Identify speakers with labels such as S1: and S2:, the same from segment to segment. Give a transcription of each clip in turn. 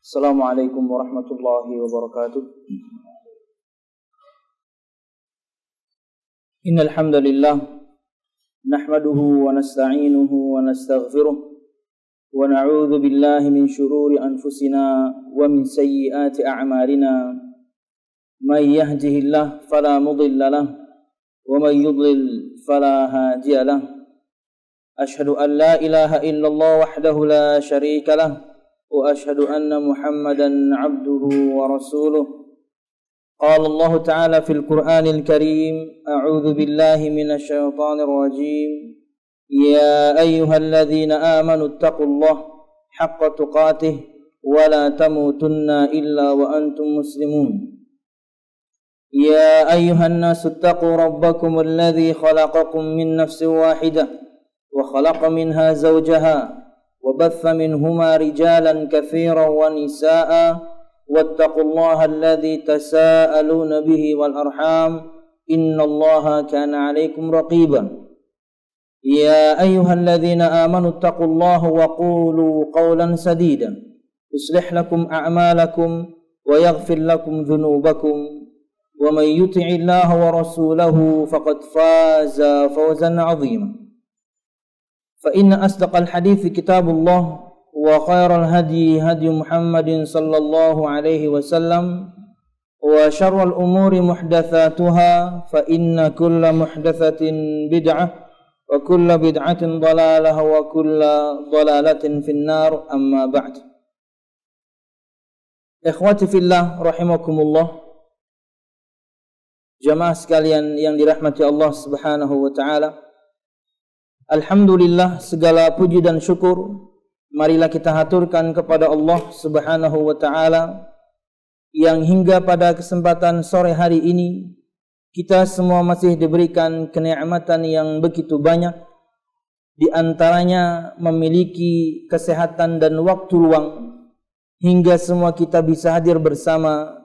S1: Assalamualaikum warahmatullahi wabarakatuh. Innal hamdalillah nahmaduhu wa nasta'inuhu wa nastaghfiruh wa na'udzu billahi min shururi anfusina wa min sayyiati a'malina. May yahdihillahu fala mudilla lahu wa may yudlil fala hadiya lahu. Ashhadu an la ilaha illallah wahdahu la syarika lahu wa ashhadu anna Muhammadan abduhu wa rasuluh. Qala Allah Ta'ala fil Qur'anil Karim, a'udzu billahi minasy syaithanir rajim. Ya ayyuhalladzina amanu taqullaha haqqa tuqatih wa la tamutunna illa wa antum muslimun. Ya ayyuhan nasu taqu rabbakumul ladzi khalaqakum min nafsin wahidah wa khalaqa minha zawjaha wa batha minhuma rijalan katsiran wa nisaa'a wattaqullaha alladzi tasaaluna bihi wal arham innallaha kana 'alaikum raqiba. Ya ayyuhalladzina amanu taqullaha wa qulu qawlan sadida yuslih lakum a'malakum wa yaghfir lakum dhunubakum wa may yuti'illaha wa rasulahu faqad faza fawzan 'azima. فإن أصدق الحديث كتاب الله وخير الهدي هدي محمد صلى الله عليه وسلم وشر الأمور محدثاتها فإن كل محدثة بدعة وكل بدعة ضلالة وكل ضلالة في النار أما بعد. Ikhwati fillah rahimakumullah, jamaah sekalian yang dirahmati Allah Subhanahu wa taala. Alhamdulillah, segala puji dan syukur marilah kita haturkan kepada Allah Subhanahu wa ta'ala yang hingga pada kesempatan sore hari ini kita semua masih diberikan kenikmatan yang begitu banyak, di antaranya memiliki kesehatan dan waktu luang hingga semua kita bisa hadir bersama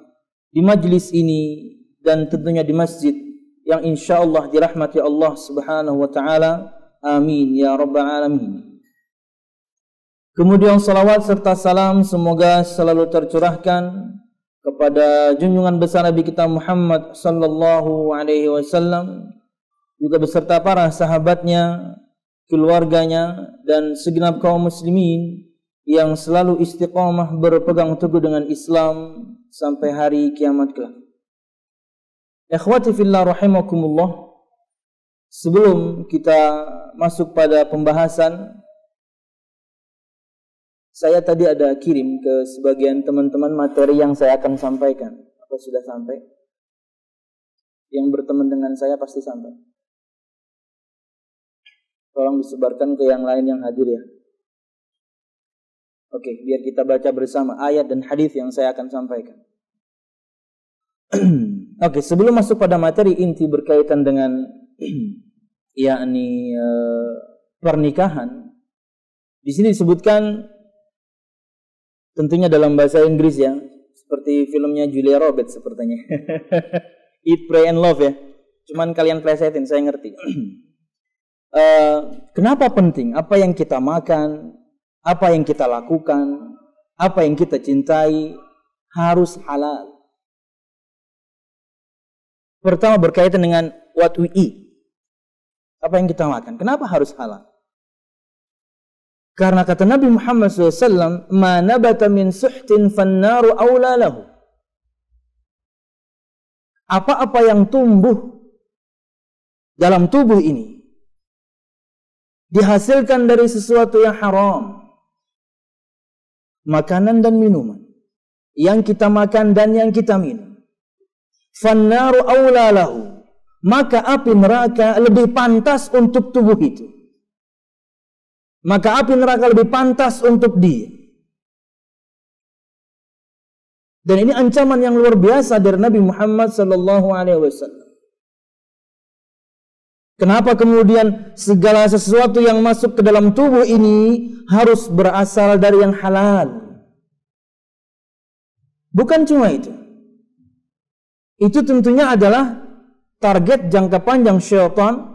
S1: di majlis ini dan tentunya di masjid yang insyaallah dirahmati Allah Subhanahu wa ta'ala. Amin ya rabbal alamin. Kemudian salawat serta salam semoga selalu tercurahkan kepada junjungan besar Nabi kita Muhammad sallallahu alaihi wasallam, juga beserta para sahabatnya, keluarganya dan segenap kaum muslimin yang selalu istiqamah berpegang teguh dengan Islam sampai hari kiamat kelak. Ikhwati fillah rahimakumullah, sebelum kita masuk pada pembahasan, saya tadi ada kirim ke sebagian teman-teman materi yang saya akan sampaikan. Apa sudah sampai? Yang berteman dengan saya pasti sampai. Tolong disebarkan ke yang lain yang hadir ya. Oke, biar kita baca bersama ayat dan hadis yang saya akan sampaikan. Oke, sebelum masuk pada materi inti berkaitan dengan yakni pernikahan, di sini disebutkan tentunya dalam bahasa Inggris ya, seperti filmnya Julia Roberts sepertinya. Eat, Pray and Love ya. Cuman kalian plesetin, saya ngerti. Kenapa penting? Apa yang kita makan, apa yang kita lakukan, apa yang kita cintai harus halal. Pertama berkaitan dengan what we eat. Apa yang kita makan? Kenapa harus halal? Karena kata Nabi Muhammad SAW, "Ma nabata min suhtin fannaru awla lahu." Apa-apa yang tumbuh dalam tubuh ini dihasilkan dari sesuatu yang haram, makanan dan minuman yang kita makan dan yang kita minum, fannaru awla lahu, maka api neraka lebih pantas untuk tubuh itu. Maka api neraka lebih pantas untuk dia. Dan ini ancaman yang luar biasa dari Nabi Muhammad sallallahu alaihi wasallam. Kenapa kemudian segala sesuatu yang masuk ke dalam tubuh ini harus berasal dari yang halal? Bukan cuma itu. Itu tentunya adalah target jangka panjang syaitan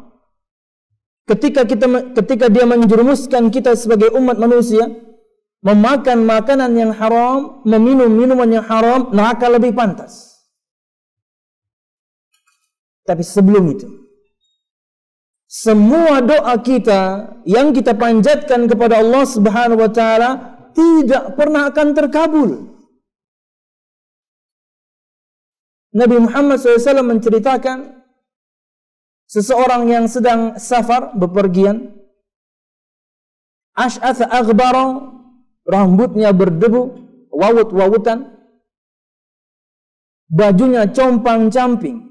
S1: ketika dia menjerumuskan kita sebagai umat manusia memakan makanan yang haram, meminum minuman yang haram, neraka lebih pantas. Tapi sebelum itu, semua doa kita yang kita panjatkan kepada Allah Subhanahu wa taala tidak pernah akan terkabul. Nabi Muhammad SAW menceritakan seseorang yang sedang safar, bepergian, ash'atha aghbara, rambutnya berdebu, wawut-wawutan, bajunya compang-camping.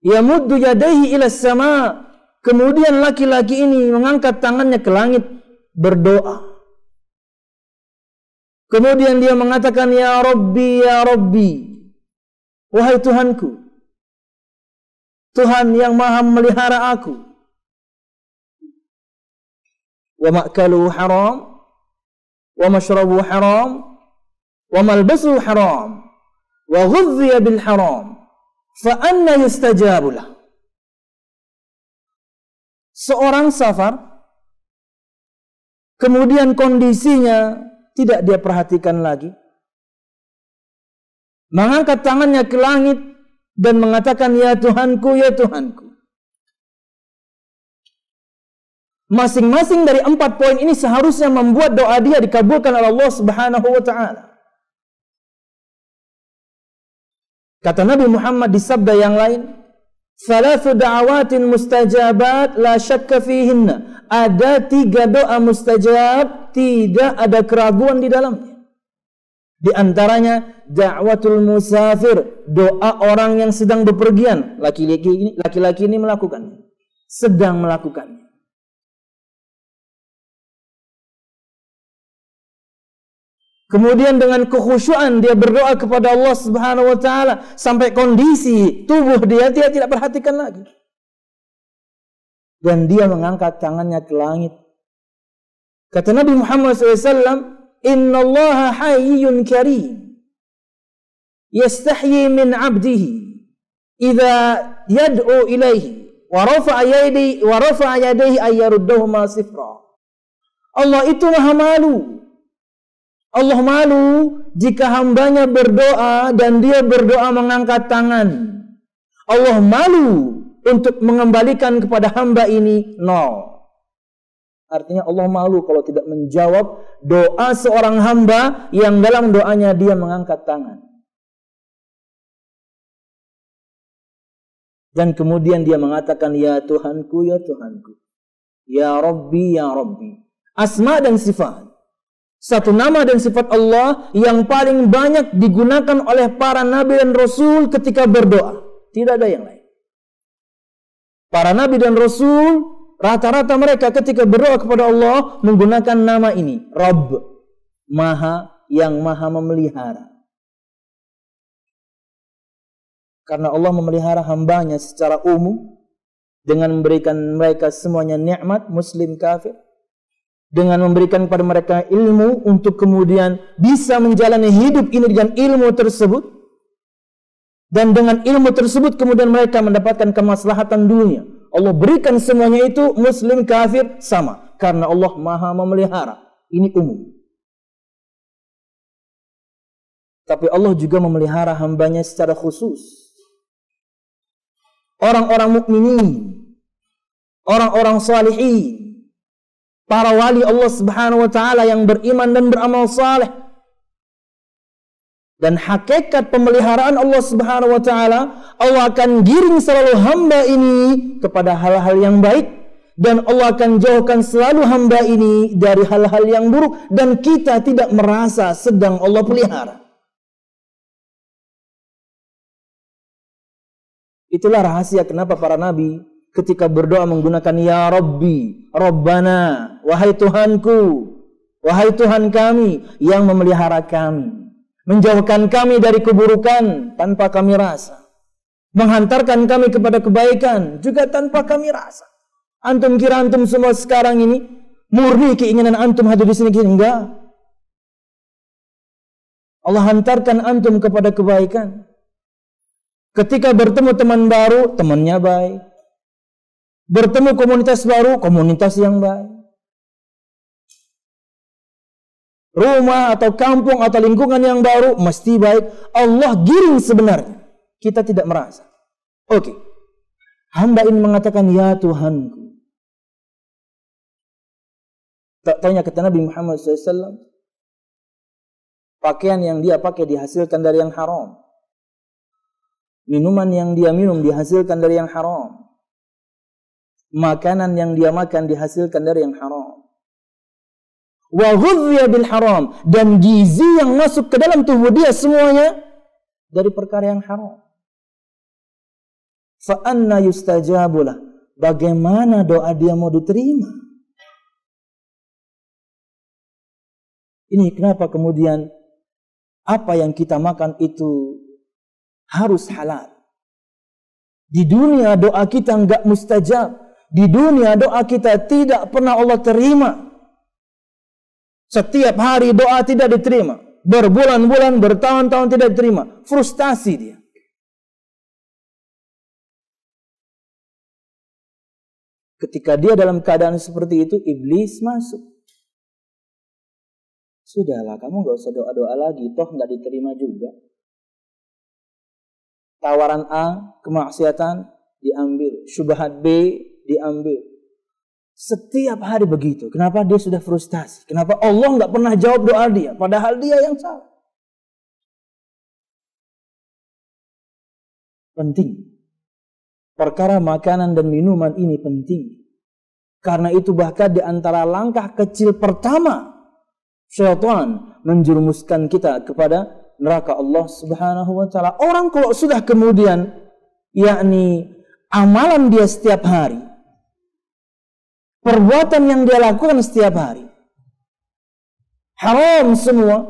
S1: Yamuddu yadayhi ila sama. Kemudian laki-laki ini mengangkat tangannya ke langit berdoa. Kemudian dia mengatakan, ya Rabbi, ya Rabbi, wahai Tuhanku, Tuhan yang maha memelihara aku. Wa ma'kaluhu haram, wa mashrabuhu haram, wa malbasuhu haram, wa ghudhiya bil haram, fa anna yustajabu lah. Seorang safar, kemudian kondisinya tidak dia perhatikan lagi, mengangkat tangannya ke langit dan mengatakan, ya Tuhanku, ya Tuhanku. Masing-masing dari 4 poin ini seharusnya membuat doa dia dikabulkan oleh Allah Subhanahu wa taala. Kata Nabi Muhammad di sabda yang lain, "Thalathu da'awatin mustajabat la syakka fihinna." Ada 3 doa mustajab, tidak ada keraguan di dalamnya. Di antaranya da'watul musafir, doa orang yang sedang bepergian. Laki-laki ini melakukannya, sedang melakukannya. Kemudian dengan kekhusyuan dia berdoa kepada Allah Subhanahu wa taala sampai kondisi tubuh dia tidak perhatikan lagi. Dan dia mengangkat tangannya ke langit. Kata Nabi Muhammad SAW, "Innallaha hayyun karim. Yastahyi min 'abdihi idza yad'u ilaihi wa rafa'a yadayhi ayyaruddahuma sifra." Allah itu maha malu. Allah malu jika hambanya berdoa dan dia berdoa mengangkat tangan. Allah malu untuk mengembalikan kepada hamba ini nol. Artinya Allah malu kalau tidak menjawab doa seorang hamba yang dalam doanya dia mengangkat tangan. Dan kemudian dia mengatakan, ya Tuhanku, ya Tuhanku, ya Rabbi, ya Rabbi. Asma dan sifat, satu nama dan sifat Allah yang paling banyak digunakan oleh para nabi dan rasul ketika berdoa. Tidak ada yang lain. Para nabi dan rasul, rata-rata mereka ketika berdoa kepada Allah menggunakan nama ini, Rabb, Maha, yang maha memelihara. Karena Allah memelihara hambanya secara umum dengan memberikan mereka semuanya nikmat, muslim, kafir, dengan memberikan kepada mereka ilmu untuk kemudian bisa menjalani hidup ini dengan ilmu tersebut, dan dengan ilmu tersebut kemudian mereka mendapatkan kemaslahatan dunia. Allah berikan semuanya itu, muslim, kafir, sama, karena Allah maha memelihara. Ini umum. Tapi Allah juga memelihara hambanya secara khusus. Orang-orang mukminin, orang-orang salihin, para wali Allah Subhanahu wa taala yang beriman dan beramal saleh. Dan hakikat pemeliharaan Allah Subhanahu wa taala, Allah akan giring selalu hamba ini kepada hal-hal yang baik, dan Allah akan jauhkan selalu hamba ini dari hal-hal yang buruk, dan kita tidak merasa sedang Allah pelihara. Itulah rahasia kenapa para nabi ketika berdoa menggunakan ya Rabbi, Rabbana, wahai Tuhanku, wahai Tuhan kami yang memelihara kami, menjauhkan kami dari keburukan tanpa kami rasa, menghantarkan kami kepada kebaikan juga tanpa kami rasa. Antum kira antum semua sekarang ini murni keinginan antum hadir di sini? Enggak. Allah hantarkan antum kepada kebaikan. Ketika bertemu teman baru, temannya baik. Bertemu komunitas baru, komunitas yang baik. rumah atau kampung atau lingkungan yang baru mesti baik. Allah giring sebenarnya. Kita tidak merasa. Oke. Hamba ini mengatakan, ya Tuhanku. Tak tanya kata Nabi Muhammad SAW, pakaian yang dia pakai dihasilkan dari yang haram. Minuman yang dia minum dihasilkan dari yang haram. Makanan yang dia makan dihasilkan dari yang haram. Wa ghudhiya bil haram, dan gizi yang masuk ke dalam tubuh dia semuanya dari perkara yang haram. Fa anna yustajabu lah, bagaimana doa dia mau diterima? Ini kenapa kemudian apa yang kita makan itu harus halal. Di dunia doa kita enggak mustajab. Di dunia doa kita tidak pernah Allah terima. Setiap hari doa tidak diterima. Berbulan-bulan, bertahun-tahun tidak diterima. Frustasi dia. Ketika dia dalam keadaan seperti itu, iblis masuk. Sudahlah, kamu enggak usah doa-doa lagi. Toh enggak diterima juga. Tawaran A, kemaksiatan, diambil. Syubhat B, diambil. Setiap hari begitu. Kenapa dia sudah frustasi? Kenapa Allah nggak pernah jawab doa dia? Padahal dia yang salah. Penting. Perkara makanan dan minuman ini penting. Karena itu bahkan di antara langkah kecil pertama, syaitan menjerumuskan kita kepada neraka Allah Subhanahu wa taala. Orang kalau sudah kemudian yakni amalan dia setiap hari, perbuatan yang dia lakukan setiap hari haram semua,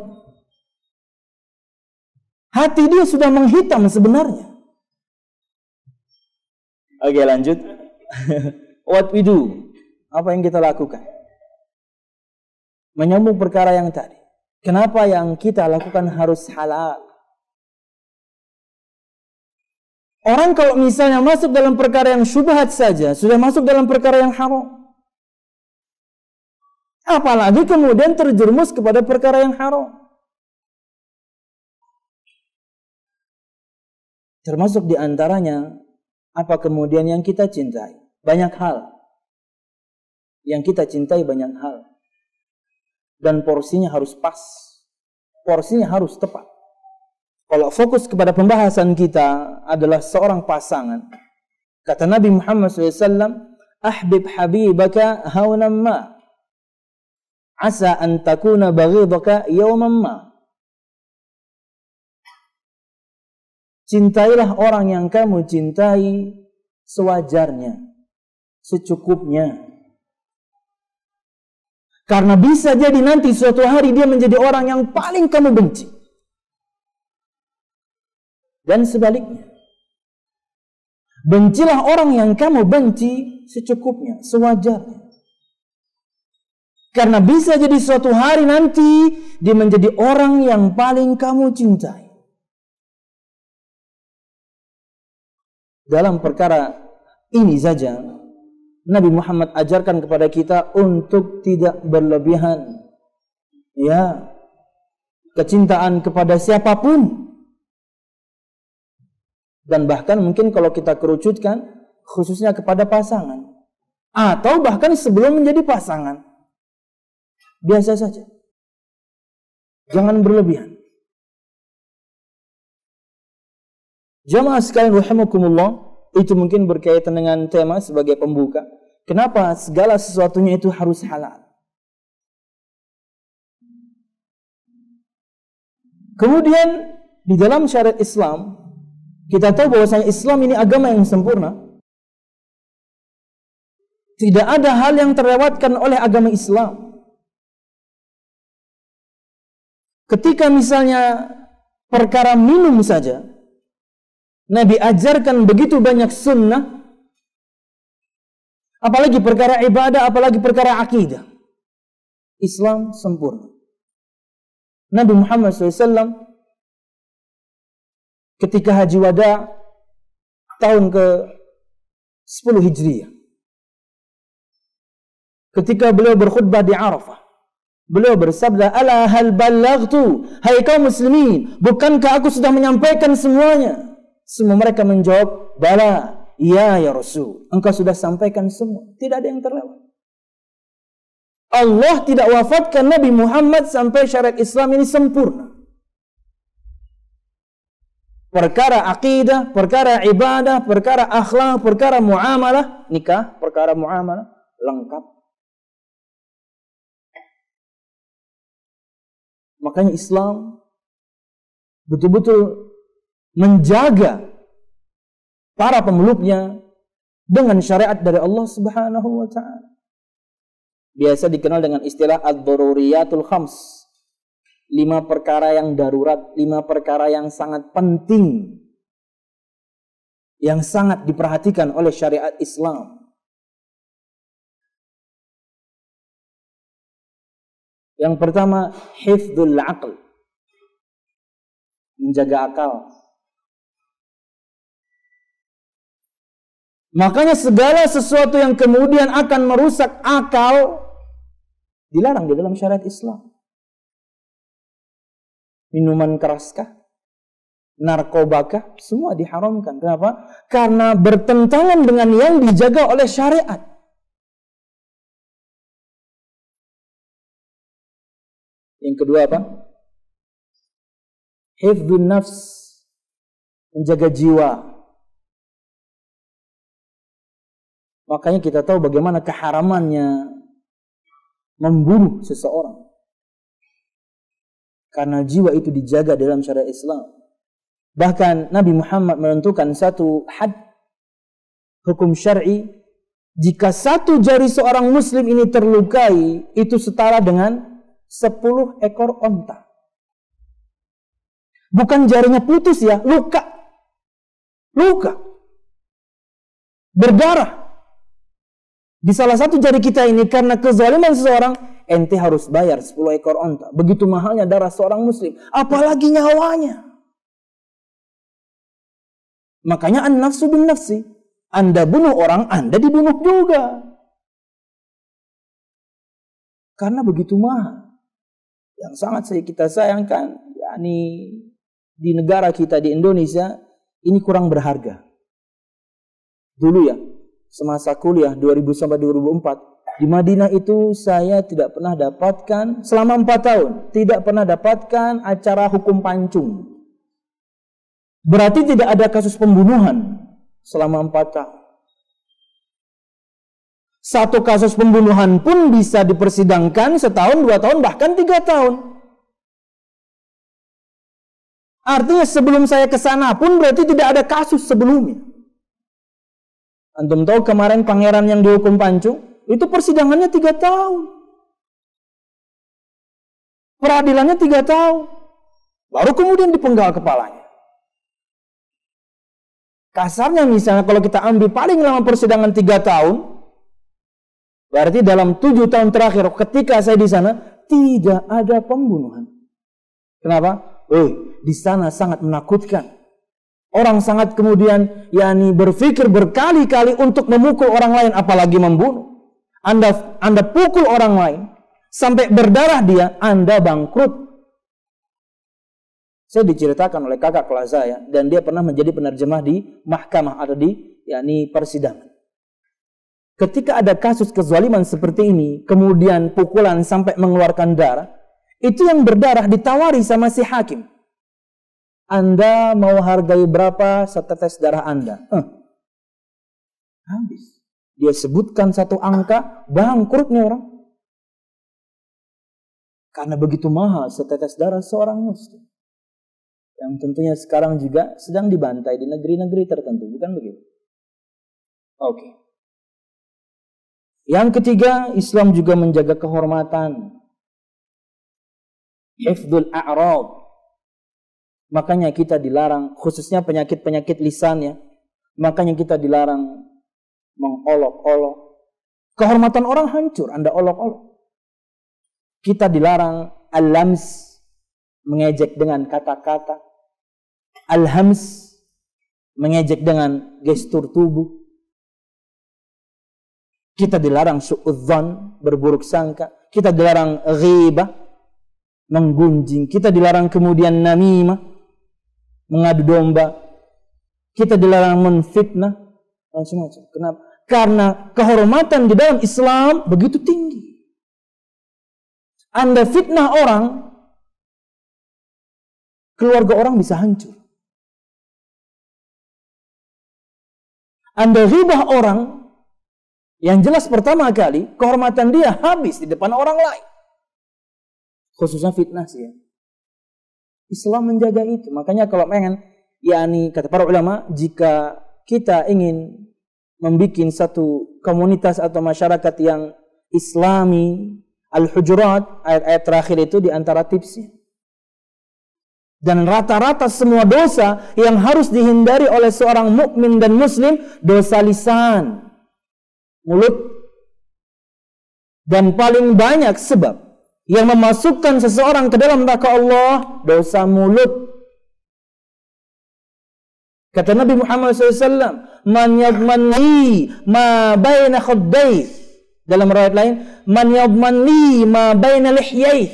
S1: hati dia sudah menghitam sebenarnya. Oke, lanjut. What we do? Apa yang kita lakukan? Menyambung perkara yang tadi. Kenapa yang kita lakukan harus halal? Orang kalau misalnya masuk dalam perkara yang syubhat saja, sudah masuk dalam perkara yang haram. Apalagi kemudian terjerumus kepada perkara yang haram. Termasuk di antaranya, apa kemudian yang kita cintai? Banyak hal. Yang kita cintai banyak hal. Dan porsinya harus pas. Porsinya harus tepat. Kalau fokus kepada pembahasan kita adalah seorang pasangan. Kata Nabi Muhammad SAW, ahbib habibaka hawnan ma. Asa an takuna baghidaka yawman ma. Cintailah orang yang kamu cintai sewajarnya, secukupnya. Karena bisa jadi nanti suatu hari dia menjadi orang yang paling kamu benci. Dan sebaliknya. Bencilah orang yang kamu benci secukupnya, sewajarnya. Karena bisa jadi suatu hari nanti dia menjadi orang yang paling kamu cintai. Dalam perkara ini saja Nabi Muhammad ajarkan kepada kita untuk tidak berlebihan. Ya. Kecintaan kepada siapapun. Dan bahkan mungkin kalau kita kerucutkan, khususnya kepada pasangan. Atau bahkan sebelum menjadi pasangan. Biasa saja. Jangan berlebihan. Jamaah sekalian rahimakumullah, itu mungkin berkaitan dengan tema sebagai pembuka. Kenapa segala sesuatunya itu harus halal? Kemudian di dalam syariat Islam, kita tahu bahwasanya Islam ini agama yang sempurna. Tidak ada hal yang terlewatkan oleh agama Islam. Ketika misalnya perkara minum saja, Nabi ajarkan begitu banyak sunnah. Apalagi perkara ibadah, apalagi perkara akidah. Islam sempurna. Nabi Muhammad SAW ketika haji wada tahun ke-10 Hijriah. Ketika beliau berkhutbah di Arafah. Beliau bersabda, "Ala hal ballaghtu?" Hai kaum muslimin, bukankah aku sudah menyampaikan semuanya? Semua mereka menjawab, "Bala, iya ya Rasul, engkau sudah sampaikan semua." Tidak ada yang terlewat. Allah tidak wafatkan Nabi Muhammad sampai syariat Islam ini sempurna. Perkara akidah, perkara ibadah, perkara akhlak, perkara muamalah, nikah, perkara muamalah, lengkap. Makanya Islam betul-betul menjaga para pemeluknya dengan syariat dari Allah Subhanahu wa ta'ala. Biasa dikenal dengan istilah ad-daruriyatul khams. 5 perkara yang darurat, 5 perkara yang sangat penting, yang sangat diperhatikan oleh syariat Islam. Yang pertama, hifdzul aql, menjaga akal. Makanya segala sesuatu yang kemudian akan merusak akal dilarang di dalam syariat Islam. Minuman keraskah, narkobakah, semua diharamkan. Kenapa? Karena bertentangan dengan yang dijaga oleh syariat. Yang kedua apa? Hifdzun nafs, menjaga jiwa. Makanya kita tahu bagaimana keharamannya membunuh seseorang. Karena jiwa itu dijaga dalam syariat Islam. Bahkan Nabi Muhammad menentukan satu had, hukum syar'i, jika satu jari seorang muslim ini terlukai, itu setara dengan 10 ekor onta. Bukan jarinya putus ya, luka. Luka. Berdarah. Di salah satu jari kita ini karena kezaliman seseorang, ente harus bayar 10 ekor onta. Begitu mahalnya darah seorang muslim, apalagi nyawanya. Makanya an-nafsu bin nafsi. Anda bunuh orang, Anda dibunuh juga. Karena begitu mahal. Yang sangat kita sayangkan, yakni di negara kita di Indonesia ini kurang berharga. Dulu ya, semasa kuliah 2000 sampai 2004 di Madinah itu saya tidak pernah dapatkan selama 4 tahun, tidak pernah dapatkan acara hukum pancung. Berarti tidak ada kasus pembunuhan selama 4 tahun. Satu kasus pembunuhan pun bisa dipersidangkan setahun, 2 tahun, bahkan 3 tahun. Artinya sebelum saya ke sana pun berarti tidak ada kasus sebelumnya. Antum tahu kemarin pangeran yang dihukum pancung, itu persidangannya 3 tahun. Peradilannya 3 tahun. Baru kemudian dipenggal kepalanya. Kasarnya misalnya kalau kita ambil paling lama persidangan 3 tahun, berarti dalam 7 tahun terakhir ketika saya di sana tidak ada pembunuhan. Kenapa? Di sana sangat menakutkan. Orang sangat kemudian berpikir berkali-kali untuk memukul orang lain, apalagi membunuh. Anda pukul orang lain sampai berdarah dia, Anda bangkrut. Saya diceritakan oleh kakak kelas saya dan dia pernah menjadi penerjemah di mahkamah atau di persidangan. Ketika ada kasus kezaliman seperti ini, kemudian pukulan sampai mengeluarkan darah, itu yang berdarah ditawari sama si hakim. Anda mau hargai berapa setetes darah Anda? Habis. Dia sebutkan satu angka, bangkrut nih orang. Karena begitu mahal setetes darah seorang muslim. Yang tentunya sekarang juga sedang dibantai di negeri-negeri tertentu, bukan begitu? Oke. Yang ketiga, Islam juga menjaga kehormatan. Hifdzul a'rad. Makanya kita dilarang, khususnya penyakit-penyakit lisan ya. Makanya kita dilarang mengolok-olok. Kehormatan orang hancur, Anda olok-olok. Kita dilarang al-lams, mengejek dengan kata-kata. Al-hams, mengejek dengan gestur tubuh. Kita dilarang su'udzan, berburuk sangka. kita dilarang ghibah, menggunjing. Kita dilarang kemudian namimah, mengadu domba. Kita dilarang menfitnah, macam-macam. Kenapa? Karena kehormatan di dalam Islam begitu tinggi. Anda fitnah orang, keluarga orang bisa hancur. Anda ghibah orang, yang jelas pertama kali kehormatan dia habis di depan orang lain. Khususnya fitnah sih ya. Islam menjaga itu. Makanya kalau pengen, kata para ulama, jika kita ingin membuat satu komunitas atau masyarakat yang Islami, Al-Hujurat, ayat-ayat terakhir itu di antara tipsnya. Dan rata-rata semua dosa yang harus dihindari oleh seorang mukmin dan muslim, dosa lisan, mulut. Dan paling banyak sebab yang memasukkan seseorang ke dalam neraka Allah, dosa mulut. Kata Nabi Muhammad SAW, man yadman li ma baina khaddayh. Dalam riwayat lain, man yadman li ma baina lihyayh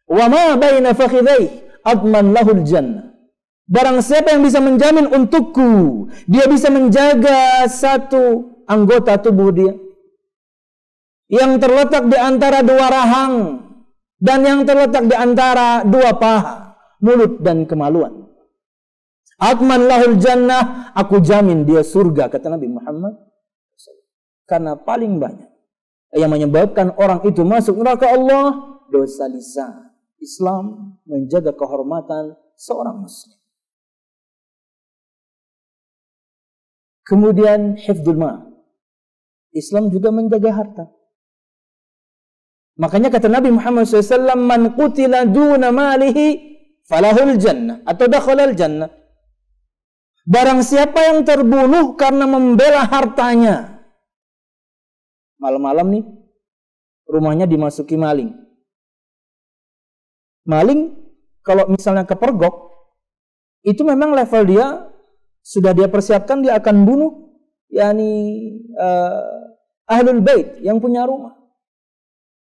S1: wa ma baina fakhidayh adman lahul jannah. Barang siapa yang bisa menjamin untukku, dia bisa menjaga satu anggota tubuh dia yang terletak di antara dua rahang dan yang terletak di antara dua paha, mulut dan kemaluan. Adman lahul jannah, aku jamin dia surga, kata Nabi Muhammad. Karena paling banyak yang menyebabkan orang itu masuk neraka Allah, dosa lisan. Islam menjaga kehormatan seorang muslim. Kemudian hifdzul mal. Islam juga menjaga harta. Makanya kata Nabi Muhammad SAW, man qutila duna malihi falahul jannah atau dakhalal jannah. Barang siapa yang terbunuh karena membela hartanya. Malam-malam nih, rumahnya dimasuki maling. Maling, kalau misalnya kepergok, itu memang level dia, sudah dia persiapkan, dia akan bunuh, ahlul bait, yang punya rumah.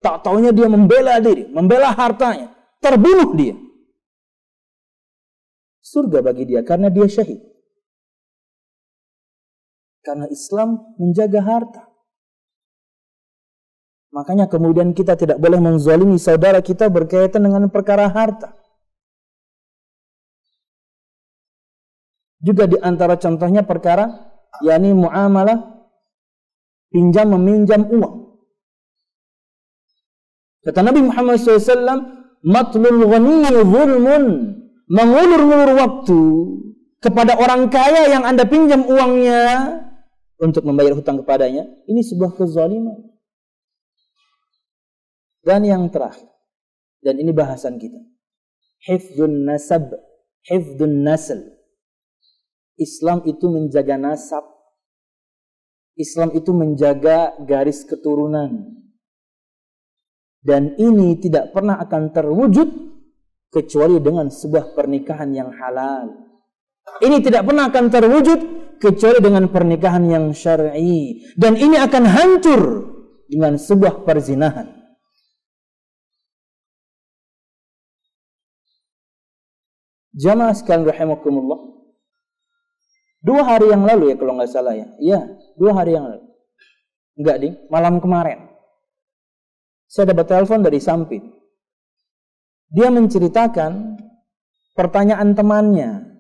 S1: Tak taunya dia membela diri, membela hartanya, terbunuh dia. Surga bagi dia, karena dia syahid. Karena Islam menjaga harta. Makanya kemudian kita tidak boleh menzalimi saudara kita berkaitan dengan perkara harta. Juga di antara contohnya perkara, muamalah pinjam meminjam uang. Kata Nabi Muhammad SAW, matlul ghani zulmun, mengulur-ulur waktu kepada orang kaya yang Anda pinjam uangnya untuk membayar hutang kepadanya, ini sebuah kezaliman. Dan yang terakhir, dan ini bahasan kita, hifdzun nasab, hifdzun nasl. Islam itu menjaga nasab. Islam itu menjaga garis keturunan. Dan ini tidak pernah akan terwujud kecuali dengan sebuah pernikahan yang halal. Ini tidak pernah akan terwujud kecuali dengan pernikahan yang syar'i. Dan ini akan hancur dengan sebuah perzinahan. Jamaah sekalian rahimakumullah. 2 hari yang lalu ya kalau nggak salah ya. Iya, 2 hari yang lalu. Enggak ding, malam kemarin. Saya dapat telepon dari Sampit. Dia menceritakan pertanyaan temannya.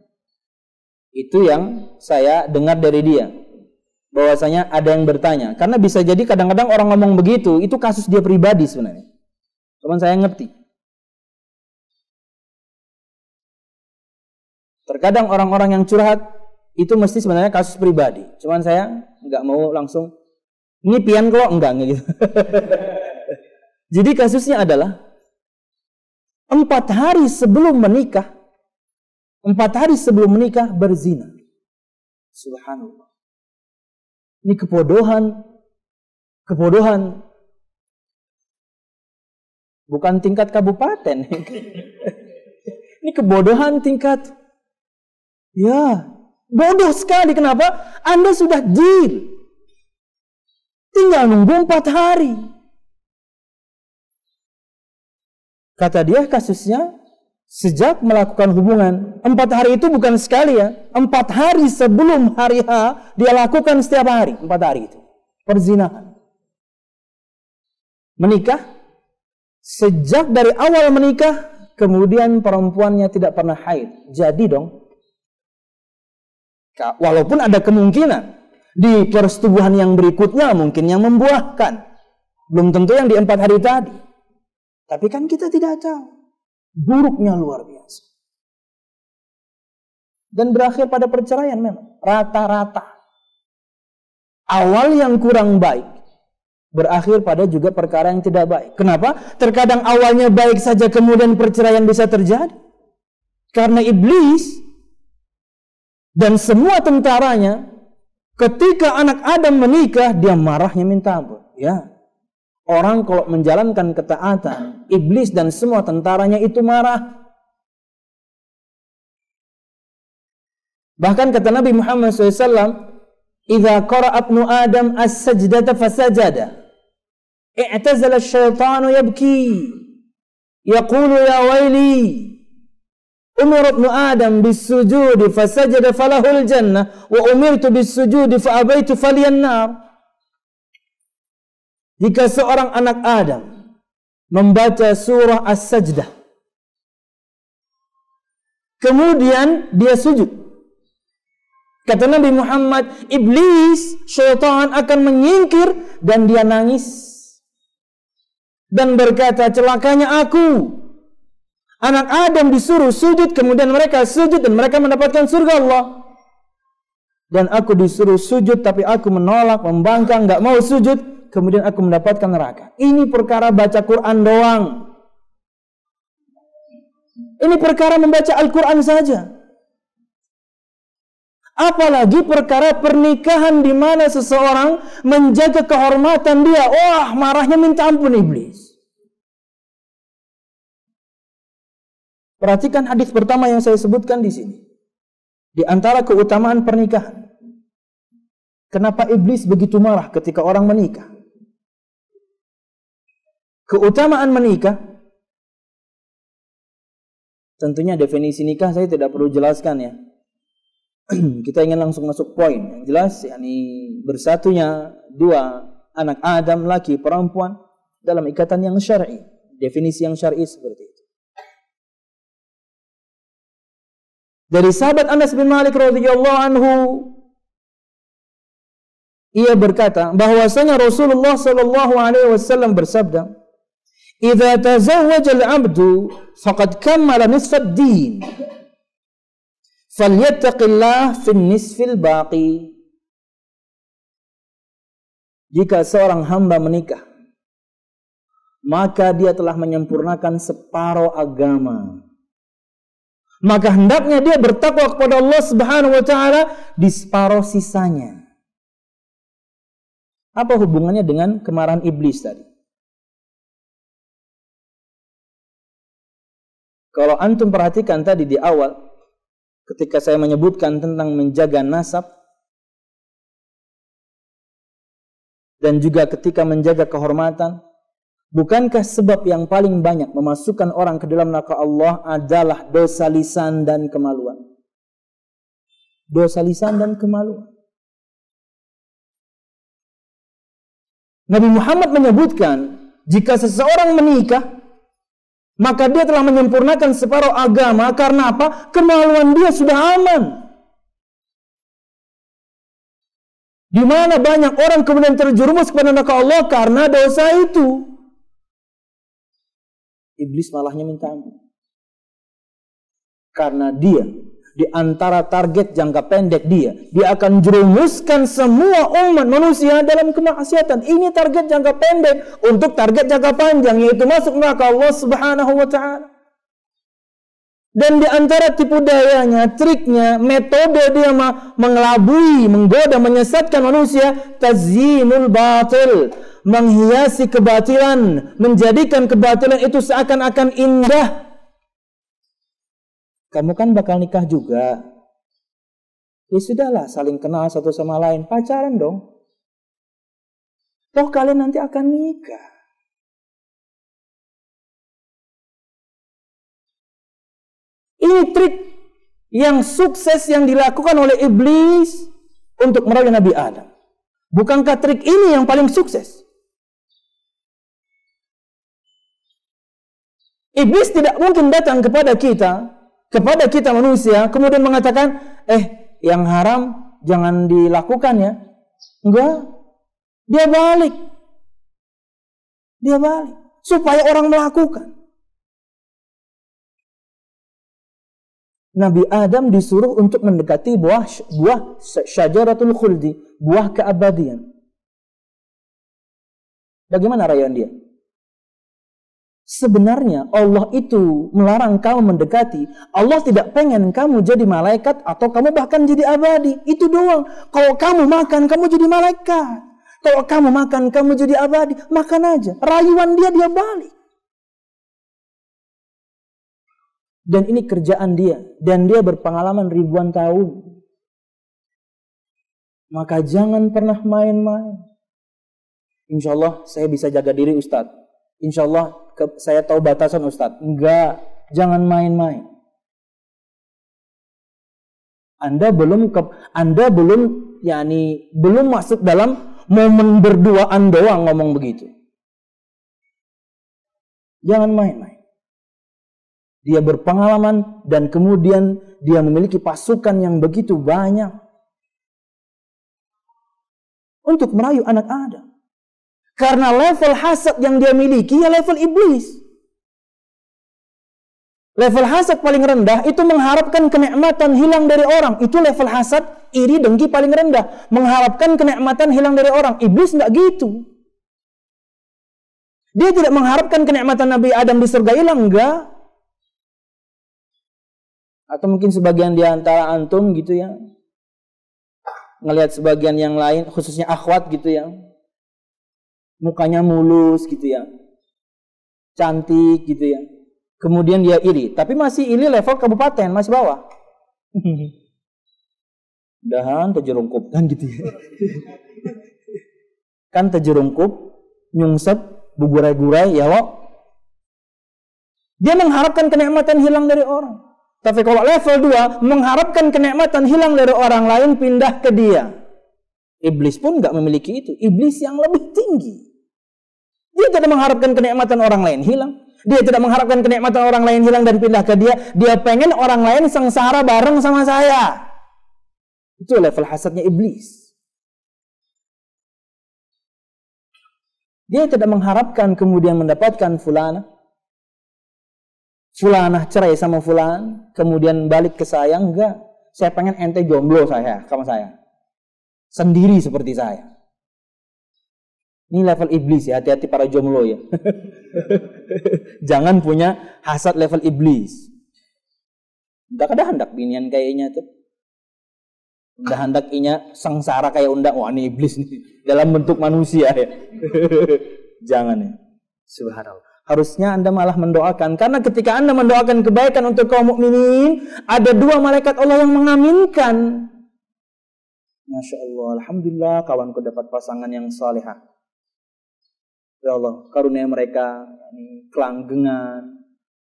S1: Itu yang saya dengar dari dia. Bahwasanya ada yang bertanya. Karena bisa jadi kadang-kadang orang ngomong begitu, itu kasus dia pribadi sebenarnya. Cuman saya ngerti. Terkadang orang-orang yang curhat itu mesti sebenarnya kasus pribadi. Cuman saya nggak mau langsung ini pian kok enggak gitu. Jadi kasusnya adalah 4 hari sebelum menikah, 4 hari sebelum menikah berzina. Subhanallah. Ini kebodohan. Bukan tingkat kabupaten. Ini kebodohan tingkat. Ya, bodoh sekali. Kenapa? Anda sudah deal. Tinggal nunggu 4 hari. Kata dia kasusnya sejak melakukan hubungan 4 hari itu bukan sekali ya, 4 hari sebelum hari H dia lakukan setiap hari 4 hari itu perzinahan. Menikah, sejak dari awal menikah, kemudian perempuannya tidak pernah haid. Jadi dong, walaupun ada kemungkinan di persetubuhan yang berikutnya mungkin yang membuahkan, belum tentu yang di 4 hari tadi. Tapi kan kita tidak tahu. Buruknya luar biasa. Dan berakhir pada perceraian memang. Rata-rata. Awal yang kurang baik berakhir pada juga perkara yang tidak baik. Kenapa? Terkadang awalnya baik saja kemudian perceraian bisa terjadi. Karena iblis dan semua tentaranya ketika anak Adam menikah dia marahnya minta ampun. Ya. Orang kalau menjalankan ketaatan, iblis dan semua tentaranya itu marah. Bahkan kata Nabi Muhammad SAW, "Idza qara'a ibnu Adam as-sajdata fasajada, i'tazala asy-syaitanu yabki, yaqulu ya waili, umira ibnu Adam bis-sujudi fasajada falahul jannah, wa umirtu bis-sujudi fa abaitu falyan nar." Jika seorang anak Adam membaca surah As-Sajdah, kemudian dia sujud, kata Nabi Muhammad, iblis, syaitan akan menyingkir dan dia nangis dan berkata, celakanya aku. Anak Adam disuruh sujud, kemudian mereka sujud dan mereka mendapatkan surga Allah. Dan aku disuruh sujud tapi aku menolak, membangkang, gak mau sujud, kemudian aku mendapatkan neraka. Ini perkara baca Quran doang. Ini perkara membaca Al-Quran saja. Apalagi perkara pernikahan di mana seseorang menjaga kehormatan dia. Wah, marahnya minta ampun iblis. Perhatikan hadis pertama yang saya sebutkan di sini. Di antara keutamaan pernikahan. Kenapa iblis begitu marah ketika orang menikah? Keutamaan menikah, tentunya definisi nikah saya tidak perlu jelaskan ya. Kita ingin langsung masuk poin. Yang jelas, yakni bersatunya 2 anak Adam, laki perempuan dalam ikatan yang syar'i. Definisi yang syar'i seperti itu. Dari sahabat Anas bin Malik radhiyallahu anhu, ia berkata bahwasanya Rasulullah sallallahu alaihi wasallam bersabda, "Idza tazawwaja al-'abdu faqad kammala nisfa ad-din. Falyattaqillah fi an-nisfil baqi." Jika seorang hamba menikah, maka dia telah menyempurnakan separuh agama. Maka hendaknya dia bertakwa kepada Allah Subhanahu wa taala di separuh sisanya. Apa hubungannya dengan kemarahan iblis tadi? Kalau antum perhatikan tadi di awal, ketika saya menyebutkan tentang menjaga nasab, dan juga ketika menjaga kehormatan, bukankah sebab yang paling banyak memasukkan orang ke dalam neraka Allah adalah dosa lisan dan kemaluan? Dosa lisan dan kemaluan. Nabi Muhammad menyebutkan, jika seseorang menikah, maka dia telah menyempurnakan separuh agama. Karena apa? Kemaluan dia sudah aman. Di mana banyak orang kemudian terjerumus kepada neraka Allah karena dosa itu. Iblis malahnya minta ampun. Karena dia di antara target jangka pendek dia akan jerumuskan semua umat manusia dalam kemaksiatan. Ini target jangka pendek. Untuk target jangka panjang, yaitu masuk neraka Allah Subhanahu wa ta'ala. Dan di antara tipu dayanya, triknya, metode dia mengelabui, menggoda, menyesatkan manusia, tazyinul batil, menghiasi kebatilan, menjadikan kebatilan itu seakan-akan indah. Kamu kan bakal nikah juga. Ya sudahlah, saling kenal satu sama lain, pacaran dong. Toh kalian nanti akan nikah. Ini trik yang sukses yang dilakukan oleh iblis untuk merayu Nabi Adam. Bukankah trik ini yang paling sukses? Iblis tidak mungkin datang kepada kita manusia, kemudian mengatakan, yang haram jangan dilakukan ya. Enggak. Dia balik. Supaya orang melakukan. Nabi Adam disuruh untuk mendekati buah syajaratul khuldi, buah keabadian. Bagaimana rayuan dia? Sebenarnya Allah itu melarang kamu mendekati. Allah tidak pengen kamu jadi malaikat atau kamu bahkan jadi abadi. Itu doang. Kalau kamu makan, kamu jadi malaikat. Kalau kamu makan, kamu jadi abadi. Makan aja. Rayuan dia balik. Dan ini kerjaan dia. Dan dia berpengalaman ribuan tahun. Maka jangan pernah main-main. Insya Allah saya bisa jaga diri Ustadz. Insya Allah saya tahu batasan Ustadz. Enggak, jangan main-main. Anda belum masuk dalam momen berduaan doang ngomong begitu. Jangan main-main. Dia berpengalaman dan kemudian dia memiliki pasukan yang begitu banyak untuk merayu anak Adam. Karena level hasad yang dia miliki ya level iblis. Level hasad paling rendah itu mengharapkan kenikmatan hilang dari orang. Itu level hasad, iri, dengki paling rendah. Mengharapkan kenikmatan hilang dari orang. Iblis enggak gitu. Dia tidak mengharapkan kenikmatan Nabi Adam di surga hilang, enggak. Atau mungkin sebagian di antara antum gitu ya, ngelihat sebagian yang lain, khususnya akhwat gitu ya, mukanya mulus gitu ya, cantik gitu ya, kemudian dia iri, tapi masih iri level kabupaten, masih bawah. Dahan terjerungkup kan gitu ya. Kan terjerungkup, nyungsep, bugurai-gurai ya wak. Dia mengharapkan kenikmatan hilang dari orang. Tapi kalau level 2 mengharapkan kenikmatan hilang dari orang lain, pindah ke dia. Iblis pun nggak memiliki itu. Iblis yang lebih tinggi. Dia tidak mengharapkan kenikmatan orang lain hilang. Dia tidak mengharapkan kenikmatan orang lain hilang dan pindah ke dia. Dia pengen orang lain sengsara bareng sama saya. Itu level hasadnya iblis. Dia tidak mengharapkan kemudian mendapatkan fulanah cerai sama fulan, kemudian balik ke saya, enggak. Saya pengen ente jomblo sama saya. Sendiri seperti saya. Ini level iblis ya, hati-hati para jomblo ya. Jangan punya hasad level iblis. Enggak ada hendak binian kayaknya tuh. Udah hendak inya sengsara kayak undang. Wah ini iblis nih. Dalam bentuk manusia ya. Jangan ya. Subhanallah. Harusnya Anda malah mendoakan. Karena ketika Anda mendoakan kebaikan untuk kaum mukminin, ada 2 malaikat Allah yang mengaminkan. Masya Allah, alhamdulillah kawanku dapat pasangan yang salihah. Ya Allah, karunia mereka kelanggengan,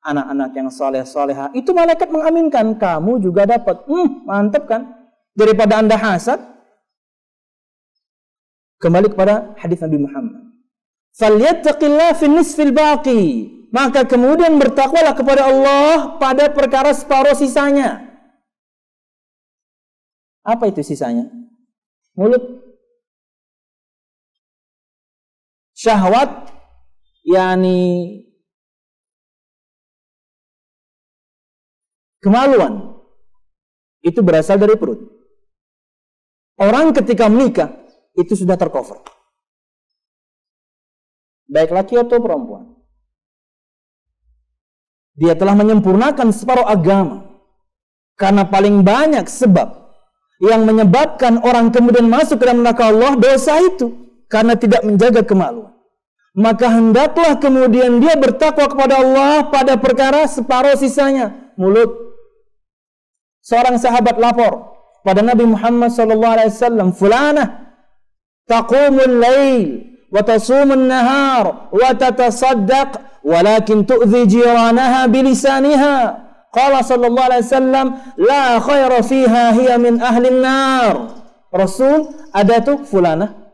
S1: anak-anak yang saleh-salehah. Itu malaikat mengaminkan, kamu juga dapat. Mantap kan? Daripada Anda hasad. Kembali kepada hadis Nabi Muhammad. Falyattaqillah fi nisfil baqi. Maka kemudian bertakwalah kepada Allah pada perkara separuh sisanya. Apa itu sisanya? Mulut. Syahwat, yakni kemaluan. Itu berasal dari perut. Orang ketika menikah itu sudah tercover. Baik laki atau perempuan. Dia telah menyempurnakan separuh agama. Karena paling banyak sebab yang menyebabkan orang kemudian masuk ke dalam neraka Allah, dosa itu. Karena tidak menjaga kemaluan. Maka hendaklah kemudian dia bertakwa kepada Allah pada perkara separuh sisanya. Mulut. Seorang sahabat lapor pada Nabi Muhammad SAW. Fulanah taqumul lail wa tasumun nahar wa tatasaddaq walakin tu'zi jiranaha bilisaniha. Qala sallallahu alaihi wasallam, la khaira fiha hiya min ahlin nar. Rasul, ada tuh fulanah,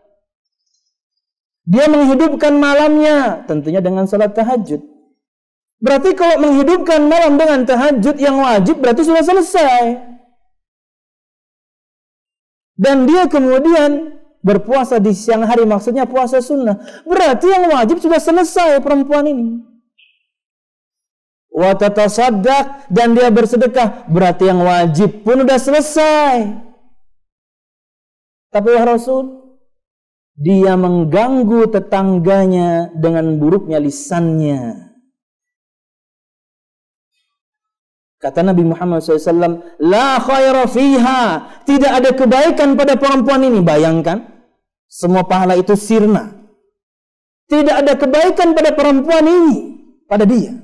S1: dia menghidupkan malamnya, tentunya dengan salat tahajud. Berarti kalau menghidupkan malam dengan tahajud yang wajib, berarti sudah selesai. Dan dia kemudian berpuasa di siang hari, maksudnya puasa sunnah. Berarti yang wajib sudah selesai perempuan ini. Wa tatasaddaq, dan dia bersedekah, berarti yang wajib pun sudah selesai. Tapi wahai Rasul, dia mengganggu tetangganya dengan buruknya lisannya. Kata Nabi Muhammad SAW, la khaira fiha, tidak ada kebaikan pada perempuan ini. Bayangkan, semua pahala itu sirna. Tidak ada kebaikan pada perempuan ini, pada dia.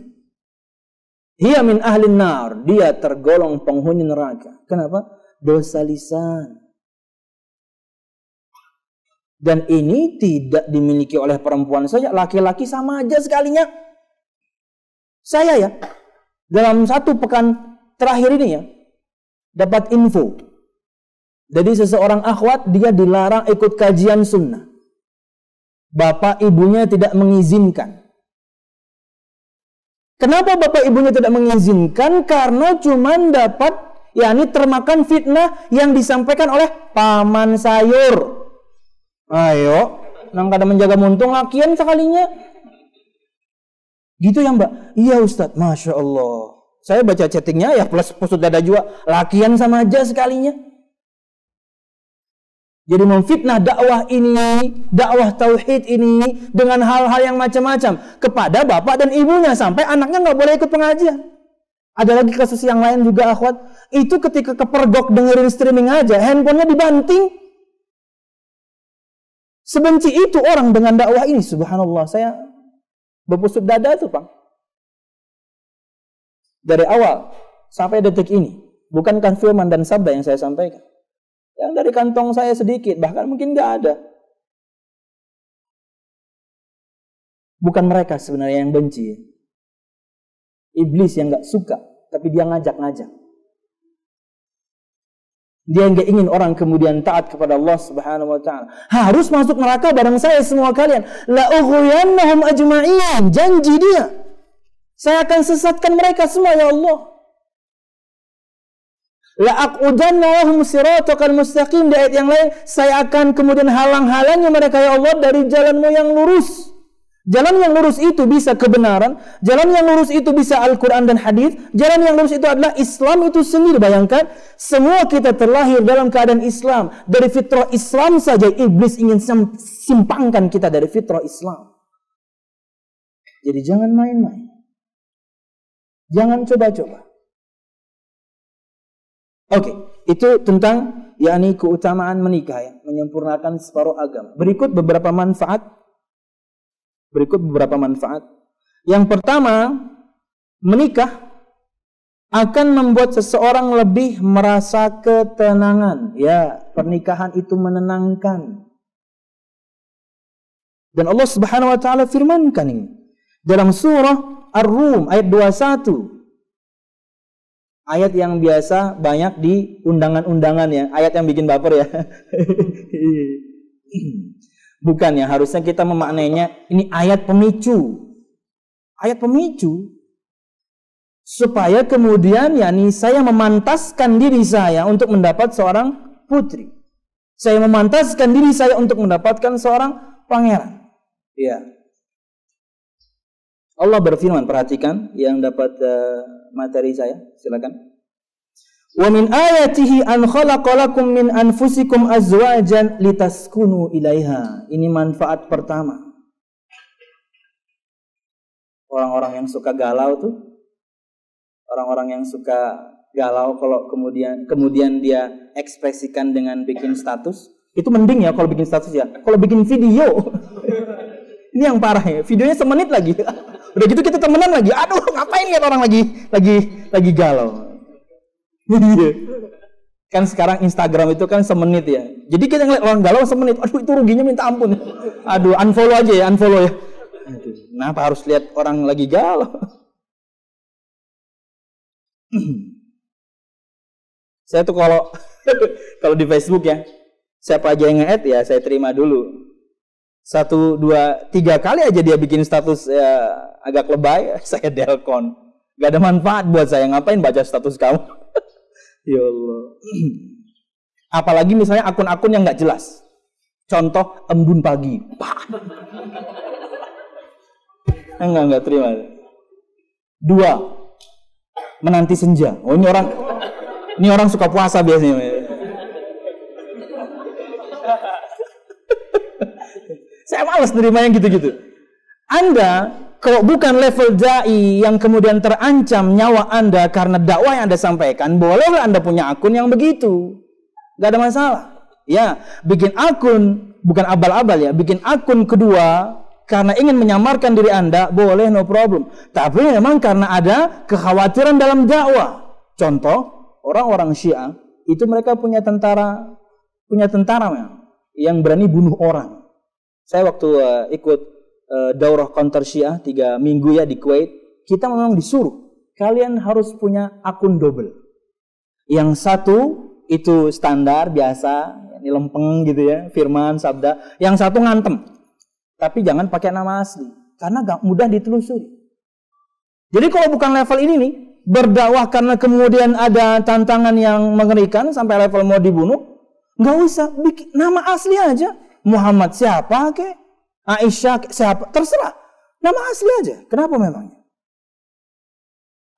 S1: Hiya min ahlin nar, dia tergolong penghuni neraka. Kenapa? Dosa lisan. Dan ini tidak dimiliki oleh perempuan saja, laki-laki sama aja sekalinya. Saya ya, dalam 1 pekan terakhir ini ya, dapat info. Jadi seseorang akhwat, dia dilarang ikut kajian sunnah. Bapak ibunya tidak mengizinkan. Kenapa bapak ibunya tidak mengizinkan? Karena cuman dapat, yakni termakan fitnah yang disampaikan oleh paman sayur. Ayo, nang kada menjaga muntung lakian sekalinya. Gitu ya Mbak? Iya Ustadz, Masya Allah. Saya baca chattingnya ya, plus pusut dada juga. Lakian sama aja sekalinya. Jadi memfitnah dakwah ini, dakwah tauhid ini dengan hal-hal yang macam-macam kepada bapak dan ibunya, sampai anaknya nggak boleh ikut pengajian. Ada lagi kasus yang lain juga akhwat, itu ketika kepergok dengerin streaming aja, handphonenya dibanting. Sebenci itu orang dengan dakwah ini, subhanallah. Saya berpusut dada tuh Bang. Dari awal sampai detik ini, bukankan firman dan sabda yang saya sampaikan. Yang dari kantong saya sedikit, bahkan mungkin nggak ada. Bukan mereka sebenarnya yang benci. Iblis yang nggak suka, tapi dia ngajak-ngajak. Dia nggak ingin orang kemudian taat kepada Allah Subhanahu wa taala. Harus masuk neraka bareng saya semua kalian. La ughwiyannahum ajma'in. Janji dia. Saya akan sesatkan mereka semua ya Allah. La aqudanna lahum siratal mustaqim. Di ayat yang lain, saya akan kemudian halang-halangi mereka ya Allah dari jalanmu yang lurus. Jalan yang lurus itu bisa kebenaran, jalan yang lurus itu bisa Al-Quran dan hadis, jalan yang lurus itu adalah Islam itu sendiri. Bayangkan, semua kita terlahir dalam keadaan Islam. Dari fitrah Islam saja iblis ingin simpangkan kita dari fitrah Islam. Jadi jangan main-main. Jangan coba-coba. Oke, itu tentang yakni keutamaan menikah ya, menyempurnakan separuh agama. Berikut beberapa manfaat. Yang pertama, menikah akan membuat seseorang lebih merasa ketenangan. Ya, pernikahan itu menenangkan. Dan Allah Subhanahu wa taala firmankan ini dalam surah Ar-Rum ayat 21. Ayat yang biasa banyak di undangan-undangan ya, ayat yang bikin baper ya. Bukan ya, harusnya kita memaknainya ini ayat pemicu. Ayat pemicu supaya kemudian yakni saya memantaskan diri saya untuk mendapat seorang putri. Saya memantaskan diri saya untuk mendapatkan seorang pangeran. Ya. Allah berfirman, perhatikan yang dapat materi saya, silakan. Wa min ayatihi an khalaqa lakum min anfusikum azwajan litaskunu ilaiha. Ini manfaat pertama. Orang-orang yang suka galau tuh, orang-orang yang suka galau kalau kemudian dia ekspresikan dengan bikin status, itu mending ya kalau bikin status ya. Kalau bikin video ini yang parah ya, videonya semenit lagi. Udah gitu kita temenan lagi. Aduh, ngapain lihat orang lagi galau. Kan sekarang Instagram itu kan semenit ya. Jadi kita ngeliat orang galau semenit. Aduh, itu ruginya minta ampun. Aduh, unfollow aja ya, unfollow ya. Aduh, kenapa harus lihat orang lagi galau? Saya tuh kalau kalau di Facebook ya, siapa aja yang nge-add ya saya terima dulu. 1, 2, 3 kali aja dia bikin status ya, agak lebay, saya delkon. Gak ada manfaat buat saya, ngapain baca status kamu? Ya Allah. Apalagi misalnya akun-akun yang gak jelas. Contoh embun pagi. Enggak terima. 2, menanti senja. Oh ini orang suka puasa biasanya. Saya malas nerima yang gitu-gitu. Anda kalau bukan level dai yang kemudian terancam nyawa Anda karena dakwah yang Anda sampaikan, bolehlah Anda punya akun yang begitu. Gak ada masalah. Ya, bikin akun bukan abal-abal ya, bikin akun kedua karena ingin menyamarkan diri Anda, boleh, no problem. Tapi memang karena ada kekhawatiran dalam dakwah. Contoh, orang-orang Syiah itu mereka punya tentara yang berani bunuh orang. Saya waktu ikut daurah counter Syiah 3 minggu ya di Kuwait, kita memang disuruh kalian harus punya akun double. Yang satu itu standar biasa, ini lempeng gitu ya, firman, sabda. Yang satu ngantem. Tapi jangan pakai nama asli karena gak mudah ditelusuri. Jadi kalau bukan level ini nih, berdakwah karena kemudian ada tantangan yang mengerikan sampai level mau dibunuh, nggak usah bikin nama asli aja. Muhammad siapa ke? Aisyah siapa? Terserah. Nama asli aja. Kenapa memangnya?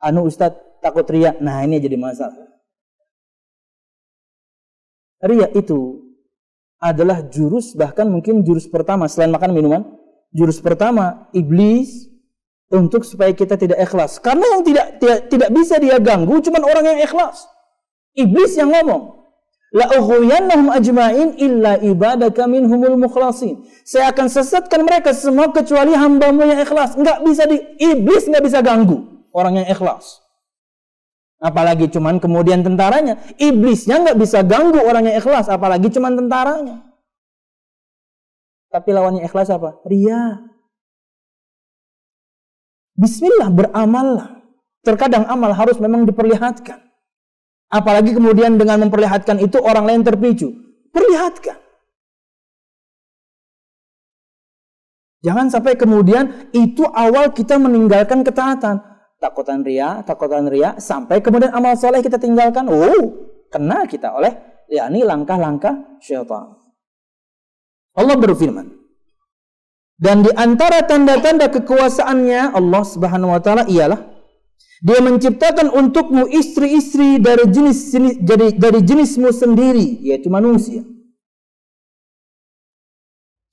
S1: Ustadz takut riya. Nah ini jadi masalah. Riya itu adalah jurus, bahkan mungkin jurus pertama selain makan minuman. Jurus pertama iblis untuk supaya kita tidak ikhlas. Karena yang tidak bisa dia ganggu cuma orang yang ikhlas. Iblis yang ngomong. La ughwiyannahum ajma'in illa ibadaka minhumul mukhlasin. Saya akan sesatkan mereka semua kecuali hamba-Mu yang ikhlas. Iblis enggak bisa ganggu orang yang ikhlas. Apalagi cuman kemudian tentaranya. Iblisnya enggak bisa ganggu orang yang ikhlas, apalagi cuman tentaranya. Tapi lawannya ikhlas apa? Riya. Bismillah, beramallah. Terkadang amal harus memang diperlihatkan. Apalagi kemudian dengan memperlihatkan itu orang lain terpicu. Perlihatkan. Jangan sampai kemudian itu awal kita meninggalkan ketaatan. Takutan riya, sampai kemudian amal soleh kita tinggalkan. Kena kita oleh yakni langkah-langkah syaitan. Allah berfirman. Dan di antara tanda-tanda kekuasaannya Allah Subhanahu wa taala ialah Dia menciptakan untukmu istri-istri dari jenismu sendiri, yaitu manusia.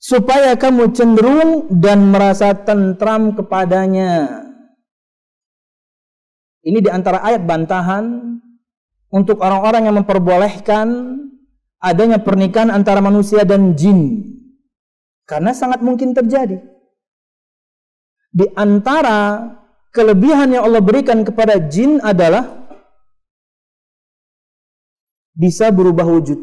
S1: Supaya kamu cenderung dan merasa tentram kepadanya. Ini di antara ayat bantahan untuk orang-orang yang memperbolehkan adanya pernikahan antara manusia dan jin. Karena sangat mungkin terjadi. Di antara kelebihan yang Allah berikan kepada jin adalah bisa berubah wujud.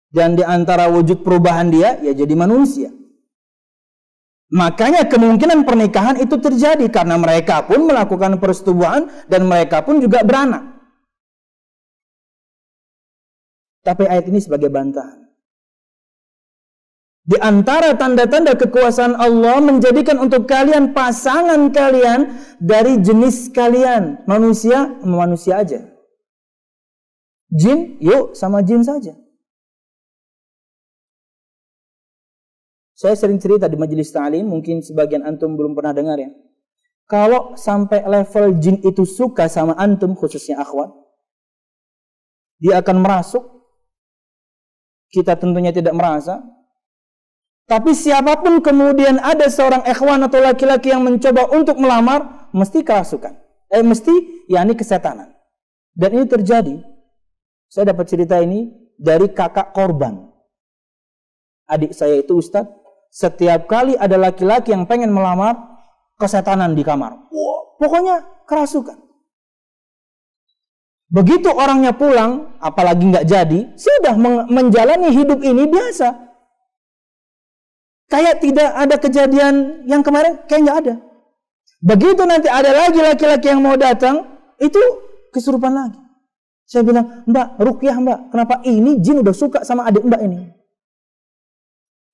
S1: Dan di antara wujud perubahan dia, ya jadi manusia. Makanya kemungkinan pernikahan itu terjadi karena mereka pun melakukan persetubuhan dan mereka pun juga beranak. Tapi ayat ini sebagai bantahan. Di antara tanda-tanda kekuasaan Allah menjadikan untuk kalian pasangan kalian dari jenis kalian. Manusia sama manusia aja. Jin, yuk sama jin saja. Saya sering cerita di majelis ta'lim, mungkin sebagian antum belum pernah dengar ya. Kalau sampai level jin itu suka sama antum, khususnya akhwat, dia akan merasuk. Kita tentunya tidak merasa. Tapi siapapun kemudian ada seorang ikhwan atau laki-laki yang mencoba untuk melamar, mesti kerasukan. Mesti yakni kesetanan. Dan ini terjadi. Saya dapat cerita ini dari kakak korban. Adik saya itu ustadz. Setiap kali ada laki-laki yang pengen melamar, kesetanan di kamar. Pokoknya kerasukan. Begitu orangnya pulang, apalagi nggak jadi, sudah menjalani hidup ini biasa. Kayak tidak ada kejadian yang kemarin, kayak nggak ada. Begitu nanti ada lagi laki-laki yang mau datang, itu kesurupan lagi. Saya bilang, Mbak, ruqyah Mbak, kenapa ini jin udah suka sama adik Mbak ini?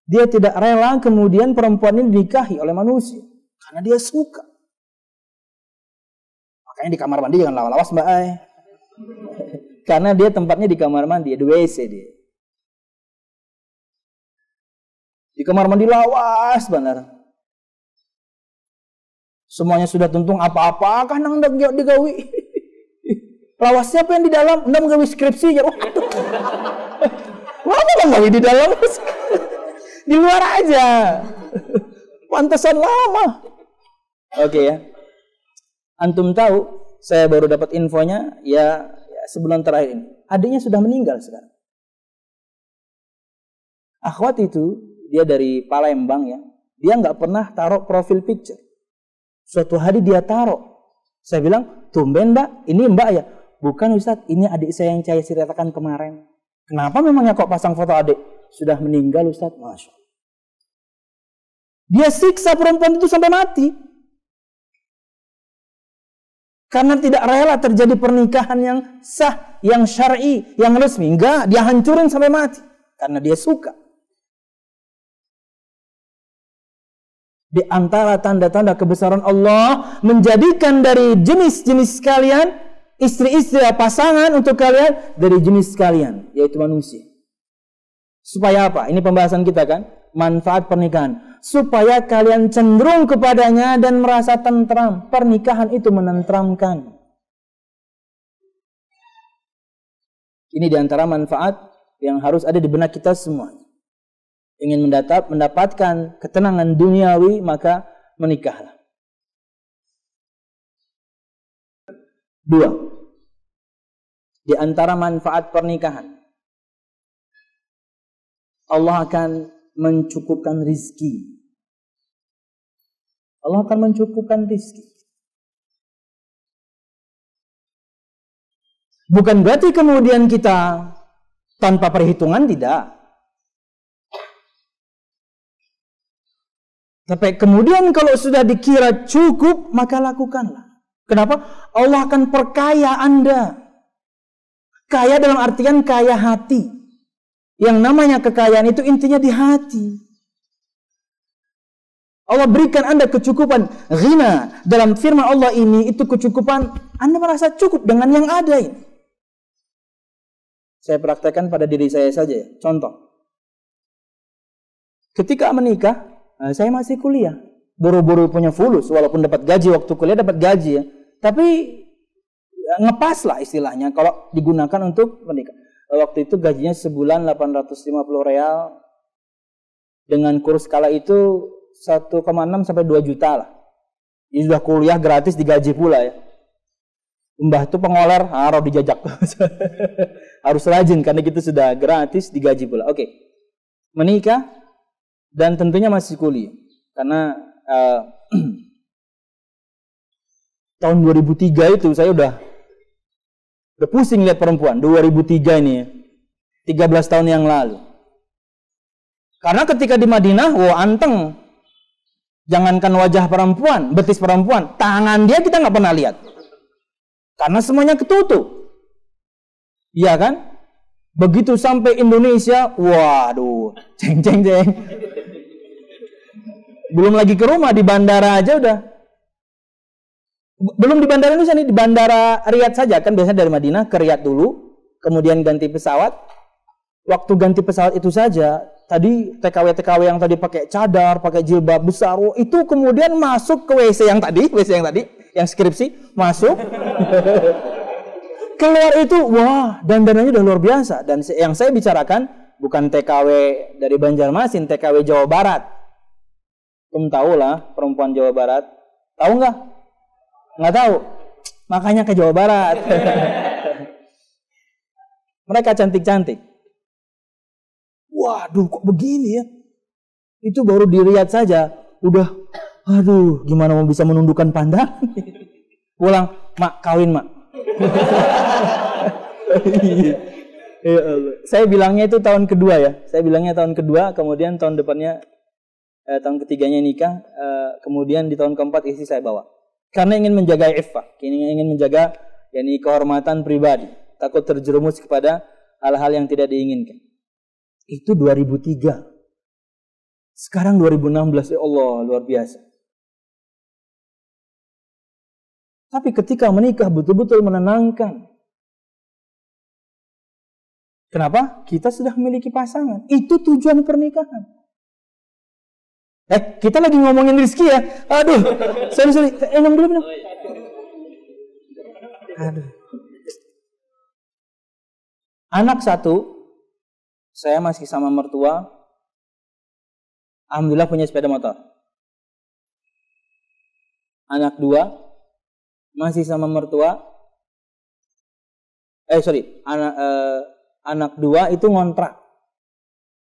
S1: Dia tidak rela kemudian perempuan ini dinikahi oleh manusia. Karena dia suka. Makanya di kamar mandi jangan lawas Mbak. Karena dia tempatnya di kamar mandi, di WC dia. Di kamar mandi lawas benar. Semuanya sudah tuntung apa-apa kan nang digawi. Lawas siapa yang di dalam? Nang gawi skripsi ya. Wah, apa gawi di dalam? Di luar aja. Pantesan lama. Oke ya. Antum tahu, saya baru dapat infonya ya sebulan terakhir ini. Adiknya sudah meninggal sekarang. Akhwat itu, dia dari Palembang ya. Dia nggak pernah taruh profil picture. Suatu hari dia taruh. Saya bilang, tumben Mbak, ini Mbak ya? Bukan Ustadz, ini adik saya yang saya ceritakan kemarin. Kenapa memangnya kok pasang foto adik? Sudah meninggal Ustadz. Masya Allah. Dia siksa perempuan itu sampai mati. Karena tidak rela terjadi pernikahan yang sah, yang syar'i, yang resmi. Enggak, dia hancurin sampai mati. Karena dia suka. Di antara tanda-tanda kebesaran Allah, menjadikan dari jenis-jenis kalian, istri-istri pasangan untuk kalian, dari jenis kalian, yaitu manusia. Supaya apa? Ini pembahasan kita kan? Manfaat pernikahan. Supaya kalian cenderung kepadanya dan merasa tentram. Pernikahan itu menentramkan. Ini diantara manfaat yang harus ada di benak kita semuanya. Ingin mendapatkan ketenangan duniawi, maka menikahlah. 2. Di antara manfaat pernikahan, Allah akan mencukupkan rizki. Allah akan mencukupkan rizki. Bukan berarti kemudian kita tanpa perhitungan, tidak. Tapi kemudian kalau sudah dikira cukup, maka lakukanlah. Kenapa? Allah akan perkaya Anda. Kaya dalam artian kaya hati. Yang namanya kekayaan itu intinya di hati. Allah berikan Anda kecukupan. Ghina. Dalam firman Allah ini, itu kecukupan. Anda merasa cukup dengan yang ada ini. Saya praktekkan pada diri saya saja ya. Contoh. Ketika menikah, saya masih kuliah. Buru-buru punya fulus. Walaupun dapat gaji waktu kuliah, dapat gaji ya. Tapi ngepas lah istilahnya kalau digunakan untuk menikah. Waktu itu gajinya sebulan 850 real. Dengan kurs kala itu 1,6 sampai 2 juta lah. Ini sudah kuliah gratis, digaji pula ya. Mbah itu pengoler, harus dijajak. Harus rajin karena gitu sudah gratis, digaji pula. Oke. Menikah dan tentunya masih kuliah. Karena tahun 2003 itu saya udah pusing lihat perempuan. 2003 ini ya. 13 tahun yang lalu. Karena ketika di Madinah, wah anteng. Jangankan wajah perempuan, betis perempuan, tangan dia kita nggak pernah lihat. Karena semuanya ketutup. Iya kan? Begitu sampai Indonesia, waduh, ceng. Belum lagi ke rumah, di bandara aja udah. Belum di bandara Indonesia nih, di bandara Riyadh saja kan, biasanya dari Madinah ke Riyadh dulu, kemudian ganti pesawat. Waktu ganti pesawat itu saja, tadi TKW yang tadi pakai cadar, pakai jilbab besar, itu kemudian masuk ke WC yang tadi, yang skripsi, masuk. Keluar itu, wah, dandanannya udah luar biasa. Dan yang saya bicarakan bukan TKW dari Banjarmasin, TKW Jawa Barat. Tahu lah perempuan Jawa Barat. Tahu nggak? Nggak tahu. Makanya ke Jawa Barat. Mereka cantik-cantik. Waduh, kok begini ya? Itu baru dilihat saja. Udah, aduh, gimana mau bisa menundukkan pandangan? Pulang, mak, kawin mak. Ya Allah. Saya bilangnya itu tahun kedua ya. Saya bilangnya tahun kedua, kemudian tahun depannya, tahun ketiganya nikah, kemudian di tahun keempat istri saya bawa. Karena ingin menjaga iffah, ingin menjaga kehormatan pribadi, takut terjerumus kepada hal-hal yang tidak diinginkan. Itu 2003. Sekarang 2016, ya Allah, luar biasa. Tapi ketika menikah betul-betul menenangkan. Kenapa? Kita sudah memiliki pasangan. Itu tujuan pernikahan. Kita lagi ngomongin rezeki ya. Aduh, sorry. Minum dulu. Aduh. Anak 1, saya masih sama mertua. Alhamdulillah punya sepeda motor. Anak 2, masih sama mertua. Anak 2 itu ngontrak.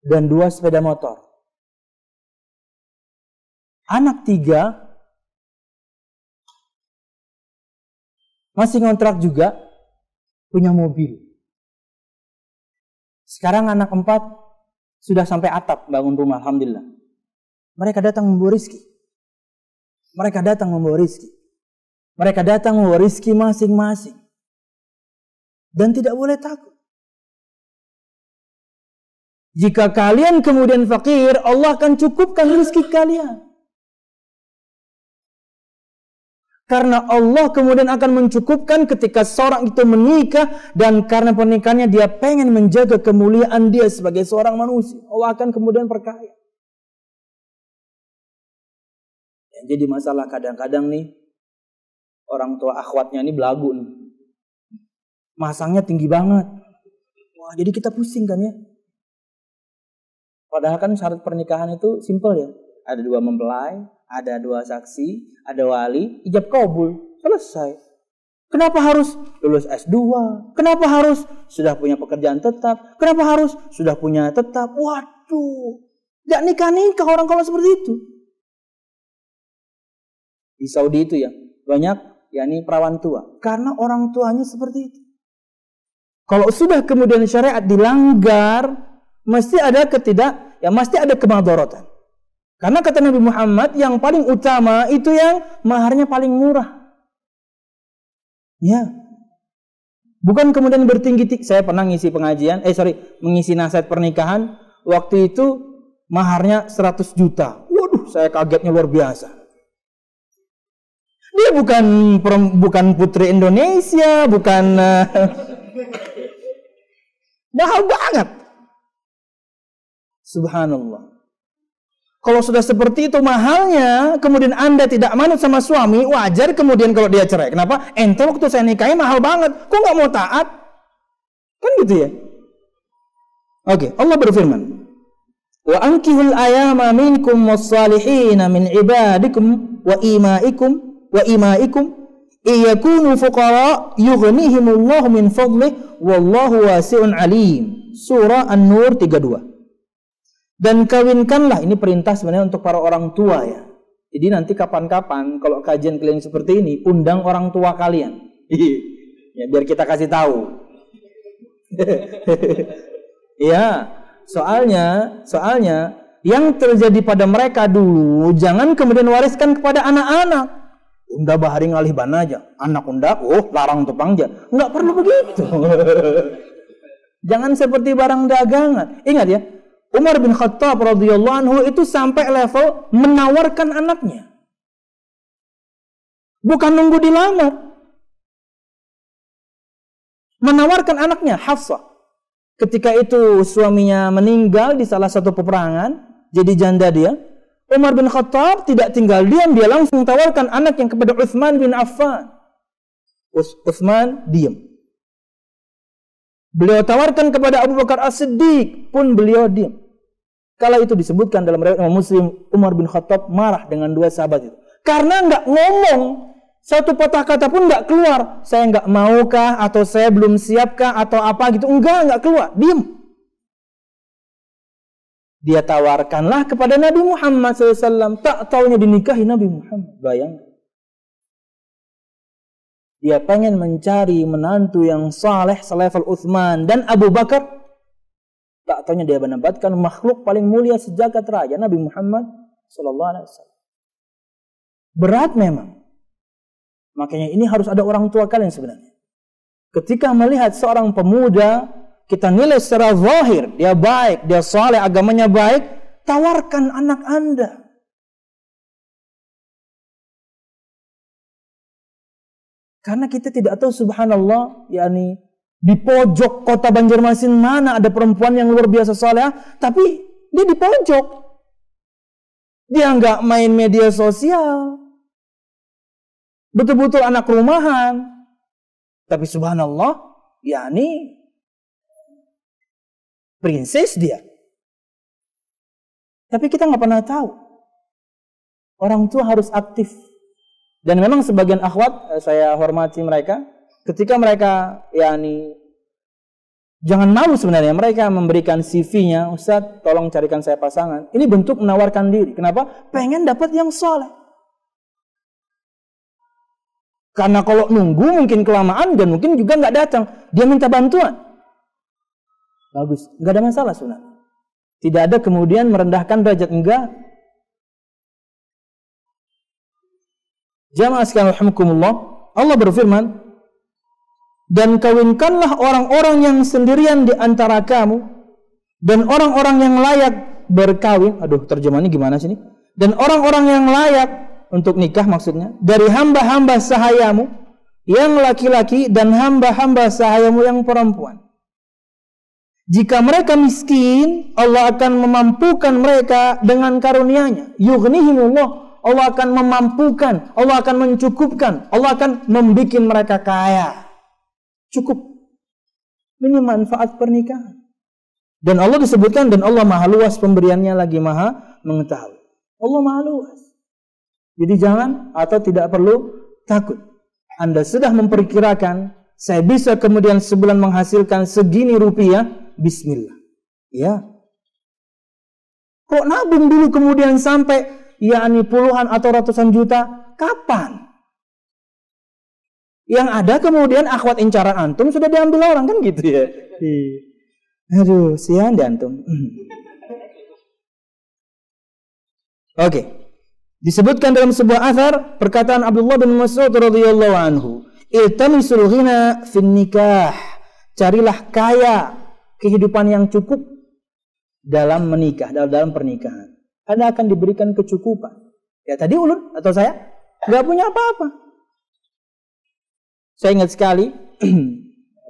S1: Dan 2 sepeda motor. Anak 3 masih ngontrak juga, punya mobil. Sekarang anak 4 sudah sampai atap bangun rumah, alhamdulillah. Mereka datang membawa rezeki. Mereka datang membawa rezeki masing-masing. Dan tidak boleh takut. Jika kalian kemudian fakir, Allah akan cukupkan rezeki kalian. Karena Allah kemudian akan mencukupkan ketika seorang itu menikah, dan karena pernikahannya dia pengen menjaga kemuliaan dia sebagai seorang manusia. Allah akan kemudian perkaya. Jadi masalah kadang-kadang nih, orang tua akhwatnya ini belagu nih. Masangnya tinggi banget. Wah, jadi kita pusing kan ya. Padahal kan syarat pernikahan itu simpel ya. Ada 2 mempelai, ada 2 saksi, ada wali, ijab kabul, selesai. Kenapa harus lulus S2? Kenapa harus sudah punya pekerjaan tetap? Kenapa harus sudah punya tetap? Waduh, gak nikah-nikah orang kalau seperti itu. Di Saudi itu ya, banyak perawan tua. Karena orang tuanya seperti itu. Kalau sudah kemudian syariat dilanggar, mesti ada kemadharatan. Karena kata Nabi Muhammad, yang paling utama itu yang maharnya paling murah. Ya. Bukan kemudian bertinggi-tinggi. Saya pernah mengisi nasihat pernikahan. Waktu itu maharnya 100 juta. Waduh, saya kagetnya luar biasa. Dia bukan putri Indonesia, bukan mahal banget. Subhanallah. Kalau sudah seperti itu mahalnya, kemudian Anda tidak manut sama suami, wajar kemudian kalau dia cerai. Kenapa? Ente waktu saya nikahi mahal banget, kok nggak mau taat? Kan gitu ya. Oke, Allah berfirman, wa ankihul ayama minkum was-salihina min ibadikum wa imaikum iyakunu fuqara yughnihimullahu min fadlih wallahu wasi'un alim. Surah An-Nur 32. Dan kawinkanlah, ini perintah sebenarnya untuk para orang tua ya. Jadi nanti kapan-kapan kalau kajian kalian seperti ini, undang orang tua kalian. Ya, biar kita kasih tahu. Ya, soalnya yang terjadi pada mereka dulu jangan kemudian wariskan kepada anak-anak. Unda bahari ngalih ban aja, anak unda, larang tupang aja. Enggak perlu begitu. Jangan seperti barang dagangan. Ingat ya, Umar bin Khattab radhiyallahu anhu itu sampai level menawarkan anaknya. Bukan nunggu dilamar. Menawarkan anaknya, Hafsah. Ketika itu suaminya meninggal di salah satu peperangan, jadi janda dia. Umar bin Khattab tidak tinggal diam, dia langsung tawarkan anaknya kepada Utsman bin Affan. Utsman diam. Beliau tawarkan kepada Abu Bakar As-Siddiq, pun beliau diam. Kala itu disebutkan dalam riwayat Imam Muslim, Umar bin Khattab marah dengan 2 sahabat itu. Karena nggak ngomong, satu patah kata pun nggak keluar. Saya nggak maukah, atau saya belum siapkah, atau apa gitu. Nggak keluar, diam. Dia tawarkanlah kepada Nabi Muhammad SAW. Tak taunya dinikahi Nabi Muhammad. Bayangkan. Dia pengen mencari menantu yang saleh selevel Utsman dan Abu Bakar. Tak taunya dia mendapatkan makhluk paling mulia sejagat raya, Nabi Muhammad SAW. Berat memang. Makanya ini harus ada orang tua kalian sebenarnya. Ketika melihat seorang pemuda, kita nilai secara zahir, dia baik, dia saleh, agamanya baik, tawarkan anak Anda. Karena kita tidak tahu, subhanallah, yakni di pojok kota Banjarmasin mana ada perempuan yang luar biasa saleh, tapi dia di pojok. Dia nggak main media sosial. Betul-betul anak rumahan. Tapi subhanallah, yakni princess dia. Tapi kita nggak pernah tahu. Orang tua harus aktif. Dan memang sebagian akhwat, saya hormati mereka, ketika mereka yakni jangan malu sebenarnya, mereka memberikan CV-nya, Ustaz, tolong carikan saya pasangan. Ini bentuk menawarkan diri. Kenapa? Pengen dapat yang soleh. Karena kalau nunggu mungkin kelamaan dan mungkin juga nggak datang. Dia minta bantuan. Bagus, nggak ada masalah sebenarnya. Tidak ada kemudian merendahkan derajat, enggak. Jamaah sekalian rahimakumullah, Allah berfirman, dan kawinkanlah orang-orang yang sendirian di antara kamu dan orang-orang yang layak berkawin. Aduh, terjemahannya gimana sih ini? Dan orang-orang yang layak untuk nikah maksudnya dari hamba-hamba sahayamu yang laki-laki dan hamba-hamba sahayamu yang perempuan. Jika mereka miskin, Allah akan memampukan mereka dengan karunia-Nya. Yughnihimullah, Allah akan memampukan, Allah akan mencukupkan, Allah akan membuat mereka kaya. Cukup. Ini manfaat pernikahan. Dan Allah disebutkan, dan Allah maha luas pemberiannya lagi maha mengetahui. Allah maha luas. Jadi jangan atau tidak perlu takut. Anda sudah memperkirakan, saya bisa kemudian sebulan menghasilkan segini rupiah, bismillah. Ya. Kok nabung dulu kemudian sampai yakni puluhan atau ratusan juta? Kapan? Yang ada kemudian akhwat incaran antum sudah diambil orang, kan gitu ya. Aduh, sian deh antum. Oke. Disebutkan dalam sebuah athar perkataan Abdullah bin Mas'ud radhiyallahu anhu, "Iltamisul ghina fin nikah." Carilah kaya, kehidupan yang cukup dalam menikah, dalam pernikahan. Anda akan diberikan kecukupan. Ya tadi ulun atau saya nggak punya apa-apa. Saya ingat sekali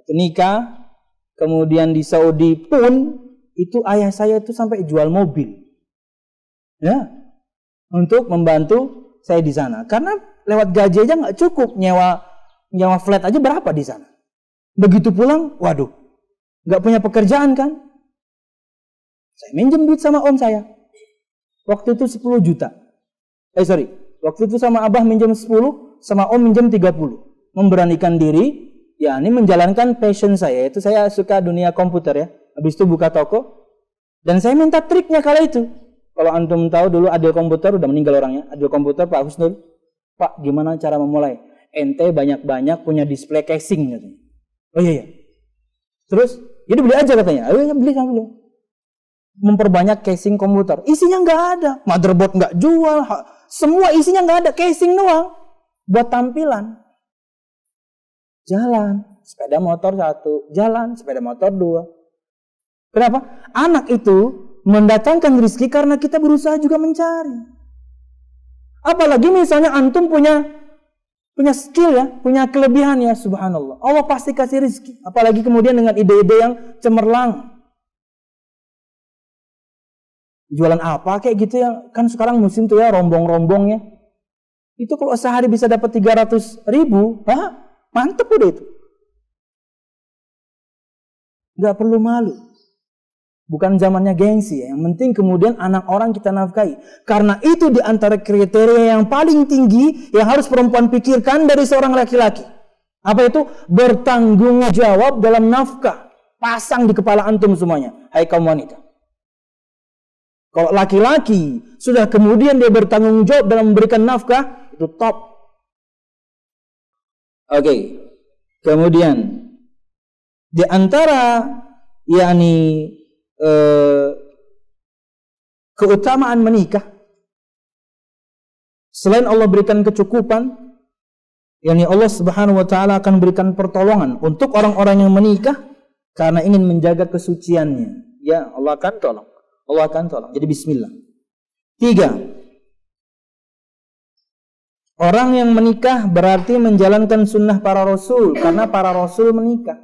S1: nikah, kemudian di Saudi pun itu ayah saya itu sampai jual mobil, ya, untuk membantu saya di sana. Karena lewat gaji aja nggak cukup, nyewa flat aja berapa di sana. Begitu pulang, waduh, nggak punya pekerjaan kan? Saya minjem duit sama om saya. Waktu itu 10 juta. Waktu itu sama abah minjem 10, sama om minjem 30. Memberanikan diri, ya ini menjalankan passion saya. Itu saya suka dunia komputer ya. Habis itu buka toko. Dan saya minta triknya kala itu. Kalau antum tahu dulu Adil Komputer, udah meninggal orangnya. Adil Komputer, Pak Husnul. Pak, gimana cara memulai? Ente banyak-banyak punya display casing katanya. Oh iya. Terus, jadi beli aja katanya. Ayo beli sama beli. Memperbanyak casing komputer. Isinya nggak ada. Motherboard nggak jual. Semua isinya nggak ada. Casing doang. Buat tampilan. Jalan. Sepeda motor 1. Jalan. Sepeda motor 2. Kenapa? Anak itu mendatangkan rezeki karena kita berusaha juga mencari. Apalagi misalnya antum punya skill ya. Punya kelebihan ya. Subhanallah. Allah pasti kasih rezeki. Apalagi kemudian dengan ide-ide yang cemerlang. Jualan apa kayak gitu ya. Kan sekarang musim tuh ya rombong-rombongnya. Itu kalau sehari bisa dapat 300.000, mantep udah itu. Gak perlu malu. Bukan zamannya gengsi ya. Yang penting kemudian anak orang kita nafkahi. Karena itu di antara kriteria yang paling tinggi yang harus perempuan pikirkan dari seorang laki-laki. Apa itu? Bertanggung jawab dalam nafkah. Pasang di kepala antum semuanya. Hai kaum wanita. Kalau laki-laki sudah kemudian dia bertanggung jawab dalam memberikan nafkah, itu top. Oke. Kemudian di antara yakni keutamaan menikah, selain Allah berikan kecukupan, yakni Allah Subhanahu wa taala akan berikan pertolongan untuk orang-orang yang menikah karena ingin menjaga kesuciannya. Ya, Allah akan tolong. Allah akan tolong. Jadi bismillah. 3. Orang yang menikah berarti menjalankan sunnah para rasul karena para rasul menikah.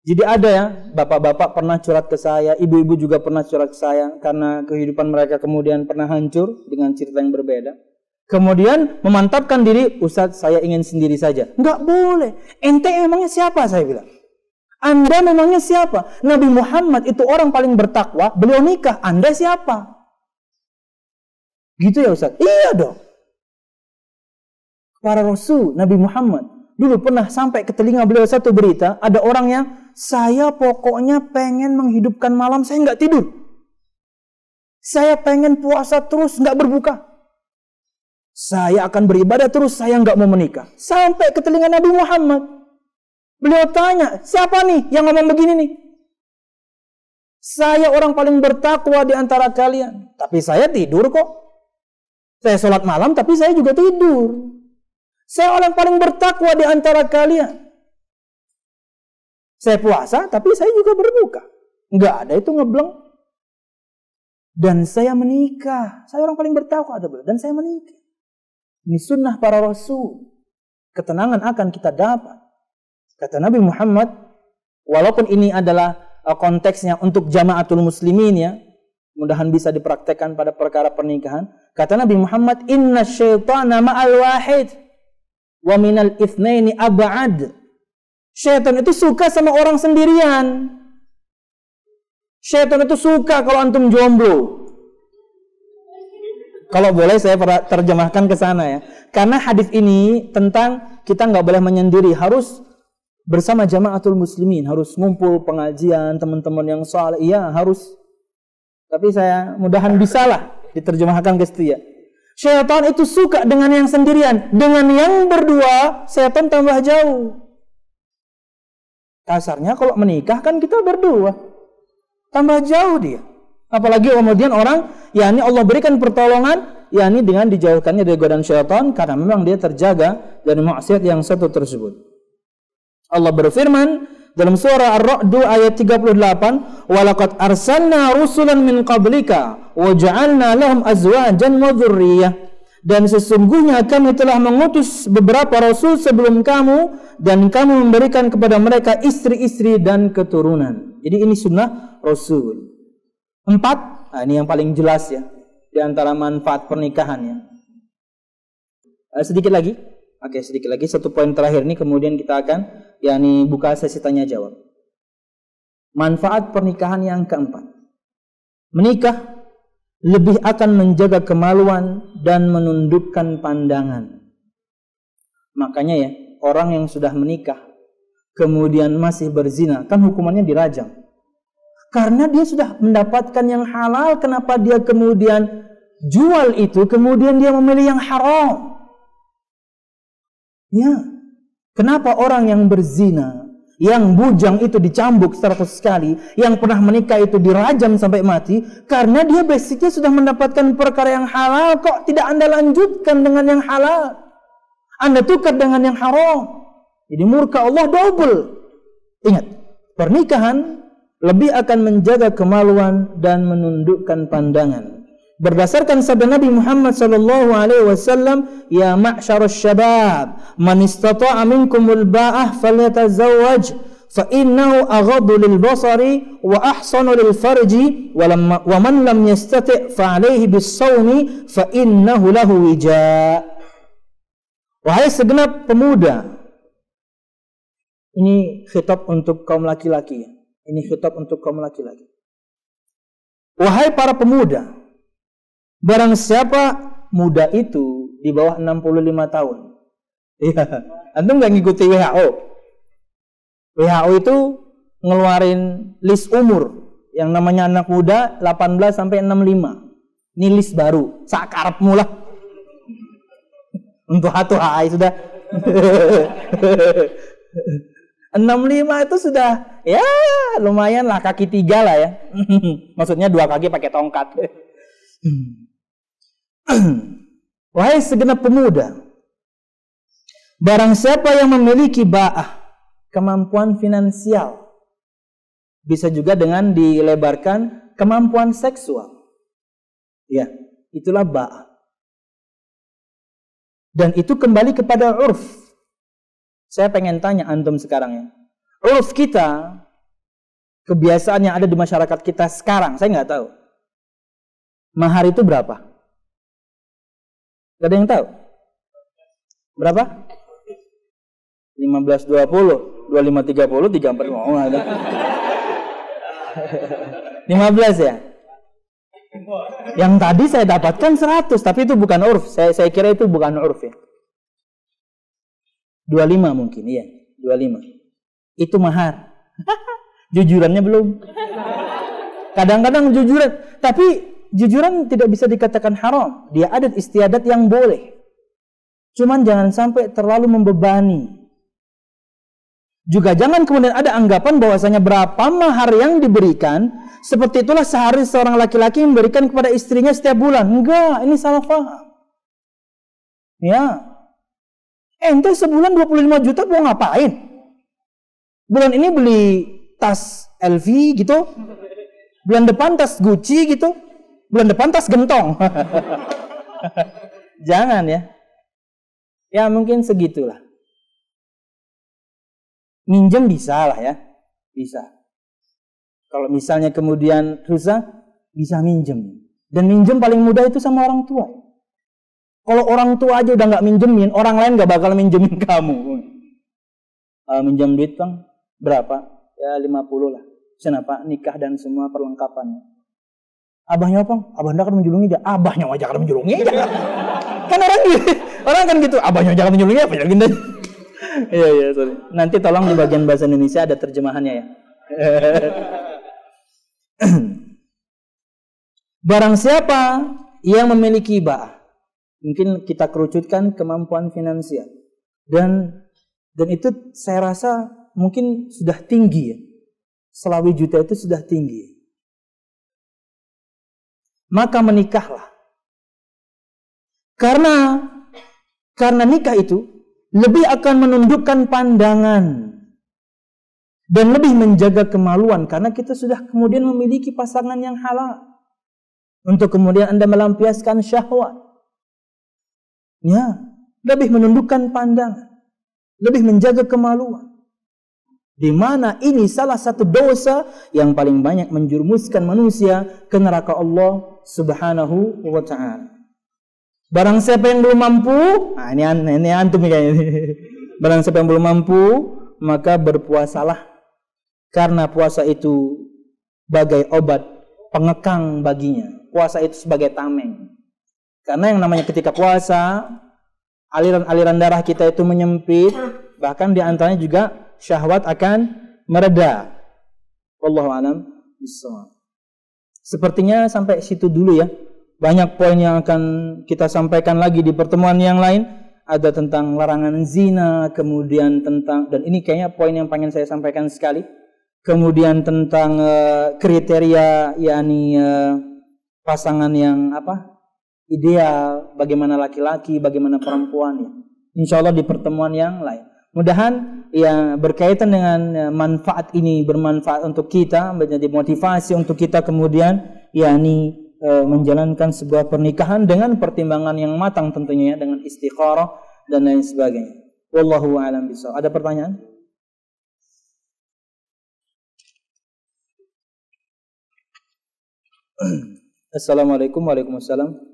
S1: Jadi ada ya, bapak-bapak pernah curhat ke saya, ibu-ibu juga pernah curhat ke saya karena kehidupan mereka kemudian pernah hancur dengan cerita yang berbeda. Kemudian memantapkan diri, Ustadz saya ingin sendiri saja. Enggak boleh. Ente emangnya siapa, saya bilang. Anda memangnya siapa? Nabi Muhammad itu orang paling bertakwa, beliau nikah. Anda siapa? Gitu ya Ustadz? Iya dong. Para Rasul, Nabi Muhammad dulu pernah sampai ke telinga beliau satu berita, ada orang yang saya pokoknya pengen menghidupkan malam, saya nggak tidur. Saya pengen puasa terus, nggak berbuka. Saya akan beribadah terus, saya nggak mau menikah. Sampai ke telinga Nabi Muhammad. Beliau tanya, siapa nih yang ngomong begini nih? Saya orang paling bertakwa di antara kalian. Tapi saya tidur kok. Saya sholat malam, tapi saya juga tidur. Saya orang paling bertakwa di antara kalian. Saya puasa, tapi saya juga berbuka. Enggak ada itu ngebleng. Dan saya menikah. Saya orang paling bertakwa. Dan saya menikah. Ini sunnah para rasul. Ketenangan akan kita dapat. Kata Nabi Muhammad, walaupun ini adalah konteksnya untuk jamaatul muslimin ya, mudahan bisa dipraktekkan pada perkara pernikahan. Kata Nabi Muhammad, inna syaitana ma'al wahid. Wa minal itsnaini ab'ad. Syaitan itu suka sama orang sendirian. Syaitan itu suka kalau antum jomblo. Kalau boleh saya terjemahkan ke sana ya. Karena hadis ini tentang kita nggak boleh menyendiri, harus bersama jamaatul muslimin, harus ngumpul pengajian, teman-teman yang saleh. Iya, harus. Tapi saya mudahan bisalah diterjemahkan ke situ ya. Syaitan itu suka dengan yang sendirian. Dengan yang berdua, syaitan tambah jauh. Kasarnya kalau menikah kan kita berdua. Tambah jauh dia. Apalagi kemudian orang, yakni Allah berikan pertolongan, yakni dengan dijauhkannya dari godaan syaitan, karena memang dia terjaga dari maksiat yang satu tersebut. Allah berfirman dalam surah Ar-Ra'd ayat 38, "Walaqad arsalna rusulan min qablika wa ja'alna lahum azwajan wa dzurriyyah." Dan sesungguhnya kami telah mengutus beberapa rasul sebelum kamu dan kami memberikan kepada mereka istri-istri dan keturunan. Jadi ini sunnah rasul. 4, nah ini yang paling jelas ya di antara manfaat pernikahan ya. Sedikit lagi. Oke, sedikit lagi, satu poin terakhir nih, kemudian kita akan yakni buka sesi tanya jawab. Manfaat pernikahan yang keempat. Menikah lebih akan menjaga kemaluan dan menundukkan pandangan. Makanya ya, orang yang sudah menikah kemudian masih berzina, kan hukumannya dirajam. Karena dia sudah mendapatkan yang halal, kenapa dia kemudian jual itu, kemudian dia memilih yang haram? Ya, kenapa orang yang berzina, yang bujang itu dicambuk 100 kali, yang pernah menikah itu dirajam sampai mati? Karena dia basicnya sudah mendapatkan perkara yang halal, kok tidak Anda lanjutkan dengan yang halal? Anda tukar dengan yang haram. Jadi murka Allah double. Ingat, pernikahan lebih akan menjaga kemaluan dan menundukkan pandangan. Berdasarkan sabda Nabi Muhammad sallallahu alaihi wasallam, "Ya ma'syarasy syabab, man istata'a minkumul ba'ah falyatazawwaj, fa innahu aghaddu lil basari wa ahsanu lil farji, wa man lam yastati' fa 'alaihi bis-shawmi fa innahu lahu wija." Wahai segenap pemuda. Ini khitab untuk kaum laki-laki. Ini khitab untuk kaum laki-laki. Wahai para pemuda, barang siapa muda itu di bawah 65 tahun. Iya, antum nggak ngikuti WHO. WHO itu ngeluarin list umur yang namanya anak muda 18 sampai 65. Ini list baru, sakarepmu lah. Untuk hatu-hai sudah. 65 itu sudah ya lumayan lah, kaki 3 lah ya. Maksudnya 2 kaki pakai tongkat. Wahai segenap pemuda, Barang siapa yang memiliki ba'ah, kemampuan finansial, bisa juga dengan dilebarkan kemampuan seksual. Ya, itulah ba'ah. Dan itu kembali kepada urf. Saya pengen tanya antum sekarang ya. Urf kita, kebiasaan yang ada di masyarakat kita sekarang, saya nggak tahu. Mahar itu berapa? Gak ada yang tahu? Berapa? 15, 20, 25, 30, 34, oh, ada. 15 ya? Yang tadi saya dapatkan 100, tapi itu bukan urf. Saya kira itu bukan urf ya. 25 mungkin, iya. 25. Itu mahar. Jujurannya belum. Kadang-kadang jujuran, tapi jujuran tidak bisa dikatakan haram. Dia adat istiadat yang boleh. Cuman jangan sampai terlalu membebani. Juga jangan kemudian ada anggapan bahwasanya berapa mahar yang diberikan, seperti itulah sehari seorang laki-laki memberikan kepada istrinya setiap bulan. Enggak, ini salah paham. Ya. Ente sebulan 25 juta mau ngapain? Bulan ini beli tas LV gitu. Bulan depan tas Gucci gitu. Bulan depan tas gentong. Jangan ya. Ya mungkin segitulah. Minjem bisa lah ya. Bisa. Kalau misalnya kemudian susah, bisa minjem. Dan minjem paling mudah itu sama orang tua. Kalau orang tua aja udah nggak minjemin, orang lain nggak bakal minjemin kamu. Minjem duit bang, berapa? Ya 50 lah. Kenapa? Nikah dan semua perlengkapannya. Abahnya apa? Abah akan menjulungi dia. Abahnya aja akan menjulungi. Kan orang kan gitu. Abahnya aja akan menjulungi apa? Iya, sorry. Nanti tolong di bagian bahasa Indonesia ada terjemahannya ya. Barang siapa yang memiliki ba'ah, mungkin kita kerucutkan kemampuan finansial. Dan itu saya rasa mungkin sudah tinggi ya. Selawi juta itu sudah tinggi. Maka menikahlah. Karena nikah itu lebih akan menundukkan pandangan dan lebih menjaga kemaluan karena kita sudah kemudian memiliki pasangan yang halal. Untuk kemudian Anda melampiaskan syahwat. Ya, lebih menundukkan pandangan, lebih menjaga kemaluan. Di mana ini salah satu dosa yang paling banyak menjerumuskan manusia ke neraka Allah Subhanahu wa ta'ala. Barang siapa yang belum mampu, nah ini antum kayaknya. Barang siapa yang belum mampu, maka berpuasalah. Karena puasa itu bagai obat pengekang baginya. Puasa itu sebagai tameng. Karena yang namanya ketika puasa, aliran-aliran darah kita itu menyempit, bahkan di antaranya juga syahwat akan mereda. Wallahu a'lam bishawab. Sepertinya sampai situ dulu ya. Banyak poin yang akan kita sampaikan lagi di pertemuan yang lain. Ada tentang larangan zina, kemudian tentang, dan ini kayaknya poin yang pengen saya sampaikan sekali. Kemudian tentang kriteria, yakni pasangan yang ideal, bagaimana laki-laki, bagaimana perempuan ya. Insya Allah di pertemuan yang lain. Mudahan ya berkaitan dengan manfaat ini bermanfaat untuk kita, menjadi motivasi untuk kita kemudian yakni menjalankan sebuah pernikahan dengan pertimbangan yang matang tentunya ya, dengan istikharah dan lain sebagainya. Wallahu a'lam bishawab. Ada pertanyaan? Assalamualaikum warahmatullahi wabarakatuh.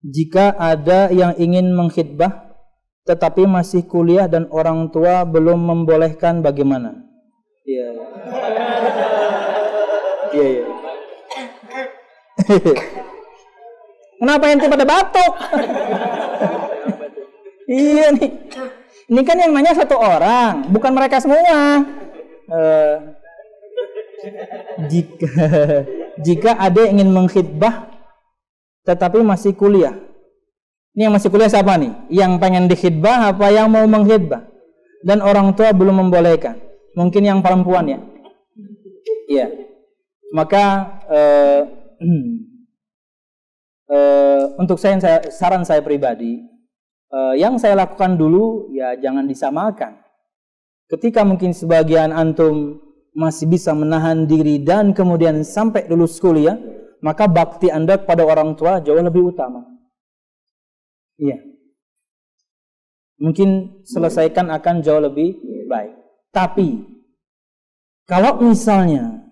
S1: Jika ada yang ingin mengkhidbah tetapi masih kuliah dan orang tua belum membolehkan, bagaimana? Iya. Iya. Kenapa ente pada batuk? Iya nih. Ini kan yang nanya satu orang, bukan mereka semua. Jika ada yang ingin mengkhidbah tetapi masih kuliah. Ini yang masih kuliah siapa nih? Yang pengen dikhidbah apa yang mau mengkhidbah? Dan orang tua belum membolehkan. Mungkin yang perempuan ya. Iya. Maka untuk saran saya pribadi, Yang saya lakukan dulu ya jangan disamakan. Ketika mungkin sebagian antum masih bisa menahan diri dan kemudian sampai lulus kuliah, maka bakti Anda kepada orang tua jauh lebih utama. Iya. Mungkin selesaikan akan jauh lebih baik. Tapi kalau misalnya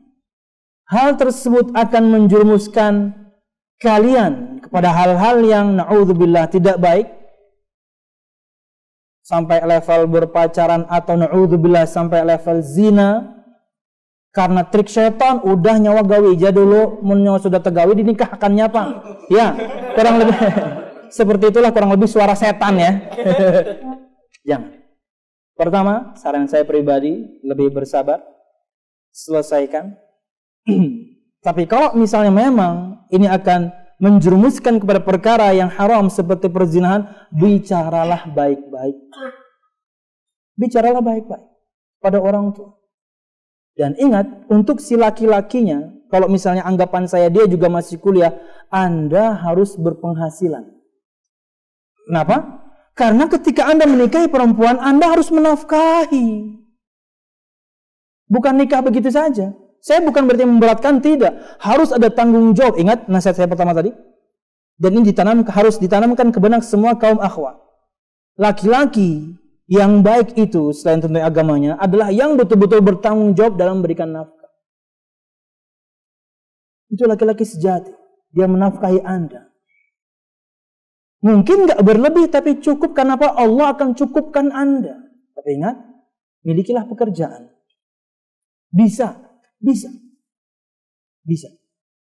S1: hal tersebut akan menjerumuskan kalian kepada hal-hal yang na'udzubillah tidak baik, sampai level berpacaran atau na'udzubillah sampai level zina, karena trik syaitan, udah nyawa gawe aja dulu, nyawa sudah tergawi dinikahkannya apa? Ya, kurang lebih seperti itulah kurang lebih suara setan ya. Jangan. Pertama, saran saya pribadi, lebih bersabar, selesaikan. Tapi kalau misalnya memang ini akan menjerumuskan kepada perkara yang haram seperti perzinahan, bicaralah baik-baik. Bicaralah baik-baik pada orang tua. Dan ingat, untuk si laki-lakinya, kalau misalnya anggapan saya dia juga masih kuliah, Anda harus berpenghasilan. Kenapa? Karena ketika Anda menikahi perempuan, Anda harus menafkahi. Bukan nikah begitu saja. Saya bukan berarti memberatkan, tidak. Harus ada tanggung jawab. Ingat nasihat saya pertama tadi? Dan ini harus ditanamkan ke benak semua kaum akhwat. Laki-laki yang baik itu selain tentunya agamanya adalah yang betul-betul bertanggung jawab dalam memberikan nafkah. Itu laki-laki sejati. Dia menafkahi Anda. Mungkin nggak berlebih tapi cukup, karena apa? Allah akan cukupkan Anda. Tapi ingat, milikilah pekerjaan. Bisa.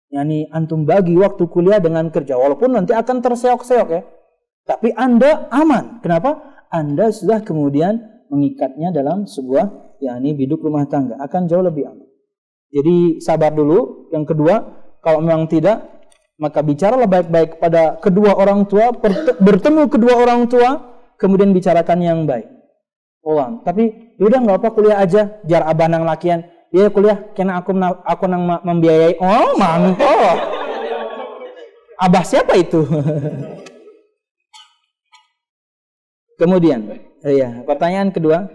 S1: Yani antum bagi waktu kuliah dengan kerja, walaupun nanti akan terseok-seok ya. Tapi Anda aman. Kenapa? Anda sudah kemudian mengikatnya dalam sebuah yakni biduk rumah tangga, akan jauh lebih aman. Jadi sabar dulu. Yang kedua, kalau memang tidak, maka bicaralah baik-baik kepada kedua orang tua, bertemu kedua orang tua, kemudian bicarakan yang baik. Tapi udah nggak apa kuliah aja, jar abah nang lakian. Dia kuliah karena aku nang membiayai. Oh, mantap. Abah siapa itu? Kemudian, pertanyaan kedua.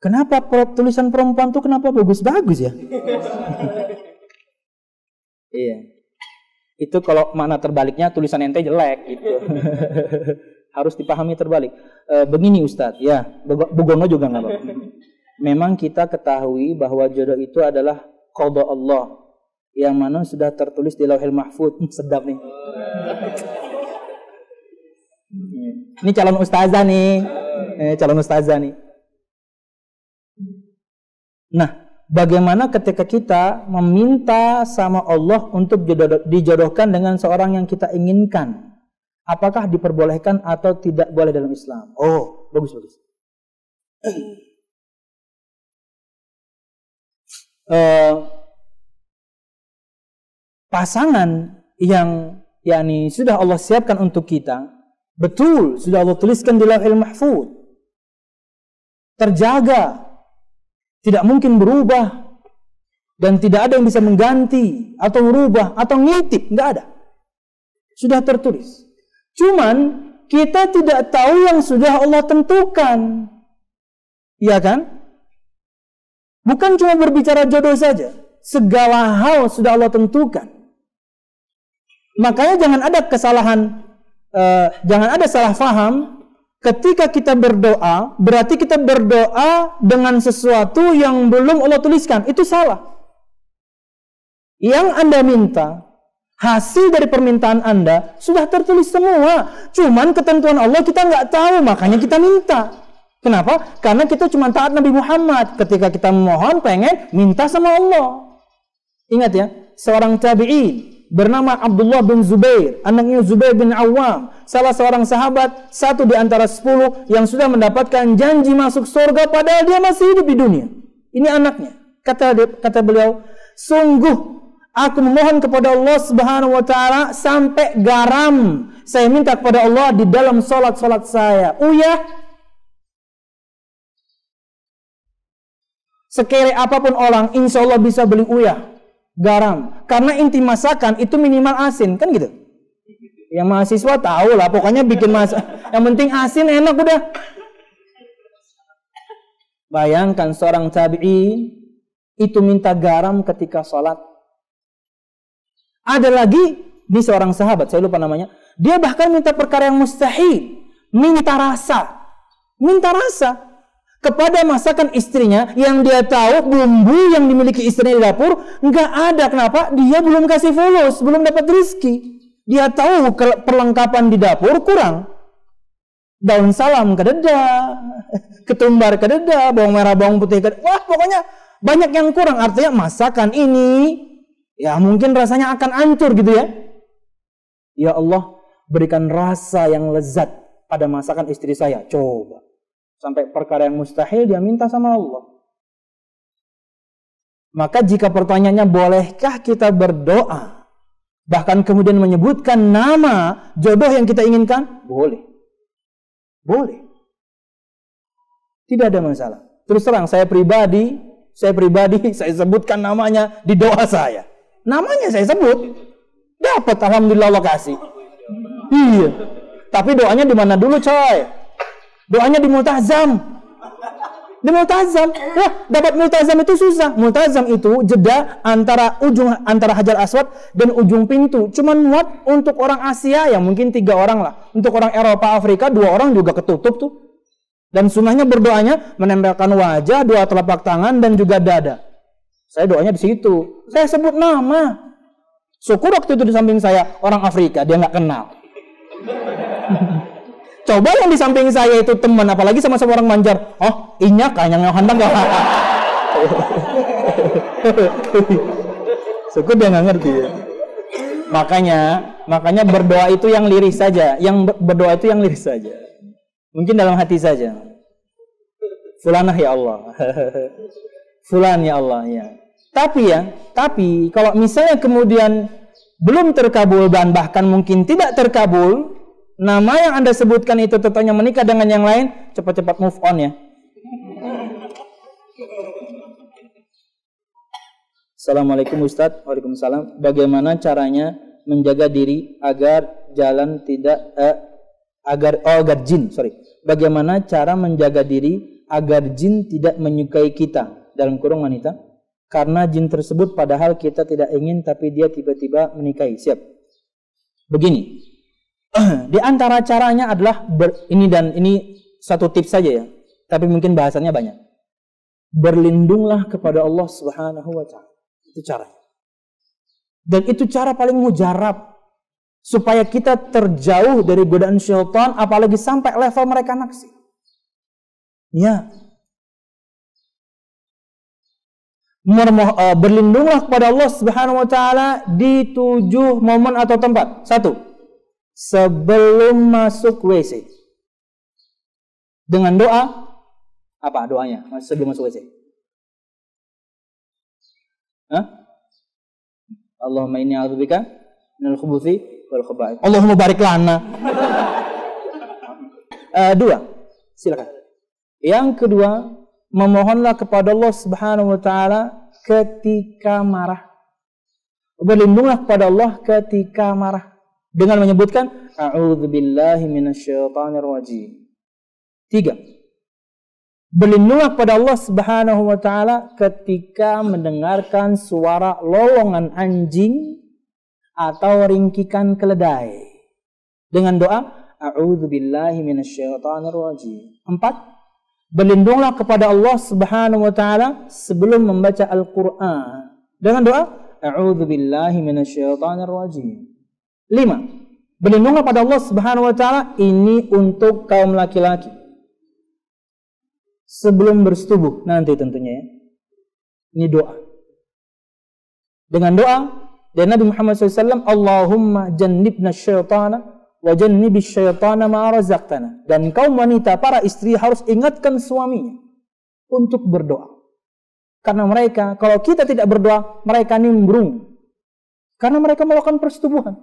S1: Kenapa tulisan perempuan tuh kenapa bagus-bagus ya? Iya. Itu kalau makna terbaliknya tulisan ente jelek gitu. Harus dipahami terbalik. Begini Ustadz, ya, Bugono juga nggak apa-apa. Memang kita ketahui bahwa jodoh itu adalah qada Allah yang mana sudah tertulis di Lauhil Mahfuz. Sedap nih. Ini calon ustazah nih. Nah, bagaimana ketika kita meminta sama Allah untuk dijodohkan dengan seorang yang kita inginkan? Apakah diperbolehkan atau tidak boleh dalam Islam? Oh, bagus. Pasangan yang yakni sudah Allah siapkan untuk kita, betul sudah Allah tuliskan di Lauhil Mahfuz, terjaga, tidak mungkin berubah, dan tidak ada yang bisa mengganti atau merubah atau ngintip, nggak ada, sudah tertulis. Cuman kita tidak tahu yang sudah Allah tentukan, iya kan? Bukan cuma berbicara jodoh saja, segala hal sudah Allah tentukan. Makanya jangan ada kesalahan, jangan ada salah faham ketika kita berdoa, berarti kita berdoa dengan sesuatu yang belum Allah tuliskan. Itu salah. Yang Anda minta, hasil dari permintaan Anda sudah tertulis semua. Cuman ketentuan Allah kita nggak tahu, makanya kita minta. Kenapa? Karena kita cuma taat Nabi Muhammad. Ketika kita memohon, pengen minta sama Allah. Ingat ya, seorang tabi'in bernama Abdullah bin Zubair, anaknya Zubair bin Awam, salah seorang sahabat, satu di antara 10 yang sudah mendapatkan janji masuk surga padahal dia masih hidup di dunia. Ini anaknya. Kata beliau, sungguh aku memohon kepada Allah Subhanahu wa taala sampai garam saya minta kepada Allah di dalam salat saya. Sekere apapun orang, insya Allah bisa beli uyah, garam. Karena inti masakan itu minimal asin, kan gitu? Yang mahasiswa tahu lah, pokoknya bikin yang penting asin enak udah. Bayangkan seorang tabi'in itu minta garam ketika sholat. Ada lagi, ini seorang sahabat, saya lupa namanya. Dia bahkan minta perkara yang mustahil. Minta rasa kepada masakan istrinya yang dia tahu bumbu yang dimiliki istrinya di dapur nggak ada. Kenapa? Dia belum kasih fulus, belum dapat rezeki. Dia tahu perlengkapan di dapur kurang. Daun salam kededa, ketumbar kededa, bawang merah, bawang putih kededa. Wah, pokoknya banyak yang kurang. Artinya masakan ini ya mungkin rasanya akan hancur gitu ya. Ya Allah, berikan rasa yang lezat pada masakan istri saya. Coba. Sampai perkara yang mustahil dia minta sama Allah. Maka jika pertanyaannya bolehkah kita berdoa, bahkan kemudian menyebutkan nama jodoh yang kita inginkan, boleh. Boleh. Tidak ada masalah. Terus terang, saya pribadi saya sebutkan namanya di doa saya. Namanya saya sebut. Dapat, alhamdulillah Allah kasih. Iya. Tapi doanya di mana dulu, coy? Doanya di multazam. Di multazam. Wah, dapat multazam itu susah. Multazam itu jeda antara Hajar Aswad dan ujung pintu. Cuman muat untuk orang Asia ya mungkin 3 orang lah. Untuk orang Eropa, Afrika 2 orang juga ketutup tuh. Dan sunnahnya berdoanya menempelkan wajah, 2 telapak tangan dan juga dada. Saya doanya di situ. Saya sebut nama. Syukur waktu itu di samping saya orang Afrika, dia nggak kenal. Coba yang di samping saya itu teman, apalagi sama-sama orang Banjar. Oh, inya kayaknya handang gak? Syukur dia nggak ngerti ya. Makanya berdoa itu yang liris saja. Berdoa itu yang liris saja. Mungkin dalam hati saja. Fulanah ya Allah. Fulan ya Allah ya. Tapi kalau misalnya kemudian belum terkabul dan bahkan mungkin tidak terkabul, nama yang Anda sebutkan itu tetapnya menikah dengan yang lain, cepat-cepat move on ya. Assalamualaikum Ustadz. Waalaikumsalam. Bagaimana caranya menjaga diri agar Bagaimana cara menjaga diri agar jin tidak menyukai kita, dalam kurung wanita, karena jin tersebut padahal kita tidak ingin tapi dia tiba-tiba menikahi. Siap. Begini. Di antara caranya adalah ini satu tips saja ya, tapi mungkin bahasannya banyak. Berlindunglah kepada Allah Subhanahu wa taala. Itu caranya. Dan itu cara paling mujarab supaya kita terjauh dari godaan syaitan, apalagi sampai level mereka naksir. Ya. Berlindunglah kepada Allah Subhanahu wa taala di 7 momen atau tempat. 1. Sebelum masuk WC. Dengan doa, apa doanya? Sebelum masuk WC. Allahumma inni a'udzubika minal khubuthi wal khaba'ith. Allahumma barik lana. 2. Silakan. Yang kedua, memohonlah kepada Allah Subhanahu wa taala ketika marah. Berlindunglah kepada Allah ketika marah dengan menyebutkan a'udzubillahi minasyaitonir rajim. 3. Berlindunglah kepada Allah Subhanahu wa taala ketika mendengarkan suara lolongan anjing atau ringkikan keledai dengan doa a'udzubillahi minasyaitonir rajim. 4. Berlindunglah kepada Allah Subhanahu wa taala sebelum membaca Al-Qur'an dengan doa a'udzubillahi minasyaitonir rajim. 5. Berlindunglah pada Allah Subhanahu wa taala, ini untuk kaum laki-laki sebelum bersetubuh nanti tentunya ya. Ini doa. Dengan doa dari Nabi Muhammad SAW, Allahumma jannibna syaitana wa jannibis syaitana ma razaqtana. Dan kaum wanita, para istri harus ingatkan suaminya untuk berdoa. Karena mereka, kalau kita tidak berdoa, mereka nimbrung. Karena mereka melakukan persetubuhan.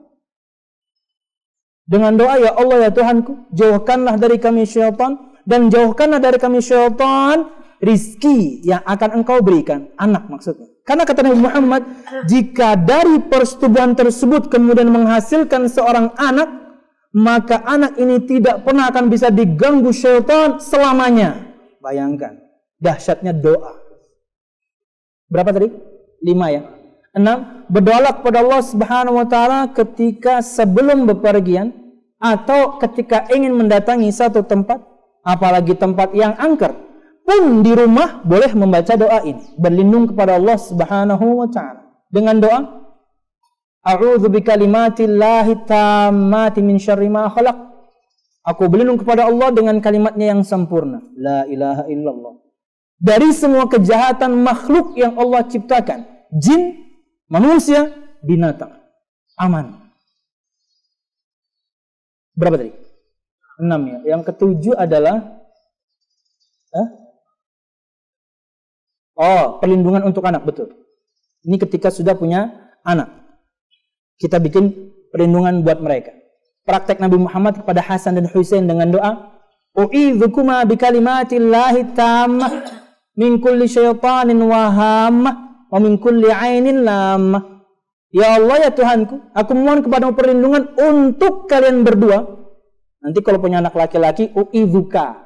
S1: Dengan doa, ya Allah ya Tuhanku, jauhkanlah dari kami syaitan, dan jauhkanlah dari kami syaitan rizki yang akan engkau berikan. Anak maksudnya. Karena kata Nabi Muhammad, jika dari persetubuhan tersebut kemudian menghasilkan seorang anak, maka anak ini tidak pernah akan bisa diganggu syaitan selamanya. Bayangkan dahsyatnya doa. Berapa tadi? 5 ya. 6. Berdoalah kepada Allah Subhanahu wa taala ketika sebelum bepergian atau ketika ingin mendatangi satu tempat, apalagi tempat yang angker. Pun di rumah boleh membaca doa ini, berlindung kepada Allah Subhanahu wa taala dengan doa A'udzu bikalimatillahi tammati min syarri ma khalaq. Aku berlindung kepada Allah dengan kalimatnya yang sempurna, la ilaha illallah, dari semua kejahatan makhluk yang Allah ciptakan, jin, manusia, binatang. Aman. Berapa tadi? 6 ya. Yang ketujuh adalah perlindungan untuk anak, betul. Ini ketika sudah punya anak, kita bikin perlindungan buat mereka. Praktek Nabi Muhammad kepada Hasan dan Husain dengan doa, U'idzukuma bikalimatillahi tammah min kulli syaitanin wa hammah wa min kulli ainin lamah. Ya Allah, ya Tuhanku, aku mohon kepadamu perlindungan untuk kalian berdua. Nanti kalau punya anak laki-laki, u'idzuka.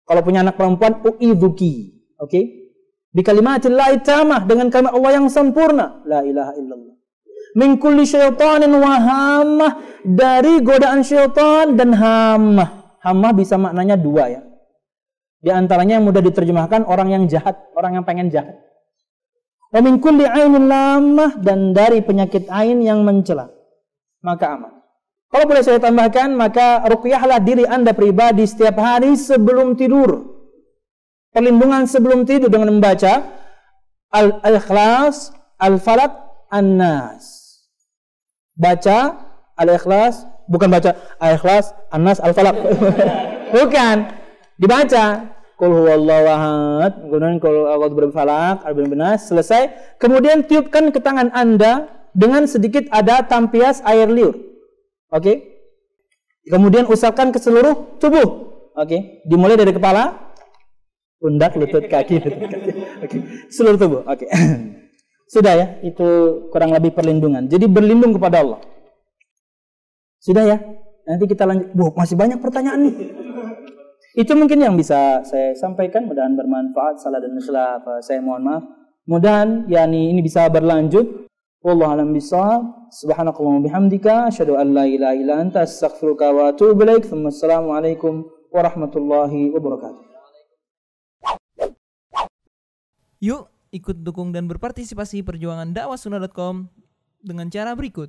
S1: Kalau punya anak perempuan, u'idzuki. Oke? Bikalimatillahi tammah, dengan kalimat Allah yang sempurna, la ilaha illallah. Min kulli syaitanin wa hammah, dari godaan syaitan dan hammah. Hammah bisa maknanya 2 ya. Di antaranya yang mudah diterjemahkan orang yang jahat, orang yang pengen jahat. Wa min kulli ainin lamah, dan dari penyakit ain yang mencela. Maka aman. Kalau boleh saya tambahkan, maka ruqyahlah diri Anda pribadi setiap hari sebelum tidur. Perlindungan sebelum tidur dengan membaca Al-Ikhlas, Al-Falaq, An-Nas. Baca Al-Ikhlas, bukan baca Al-Ikhlas, An-Nas, Al-Falaq. Bukan. Dibaca Qul huwallahu ahad, kemudian Qul a'udzu birabbil falaq, Al-Birabbil Nas, selesai. Kemudian tiupkan ke tangan Anda dengan sedikit ada tampias air liur. Oke? Kemudian usapkan ke seluruh tubuh. Oke? Dimulai dari kepala, pundak, lutut, kaki, Oke. Seluruh tubuh. Oke. Sudah ya, itu kurang lebih perlindungan. Jadi berlindung kepada Allah. Sudah ya? Nanti kita lanjut. Masih banyak pertanyaan nih. Itu mungkin yang bisa saya sampaikan. Mudah-mudahan bermanfaat. Salah dan khilaf, saya mohon maaf. Mudah-mudahan ini bisa berlanjut. Wallahu a'lam bishawab. Subhanakallahumma bihamdika asyhadu an la ilaha illa anta astaghfiruka wa atubu ilaik. Assalamualaikum warahmatullahi wabarakatuh.
S2: Yuk ikut dukung dan berpartisipasi perjuangan dakwahsunnah.com dengan cara berikut.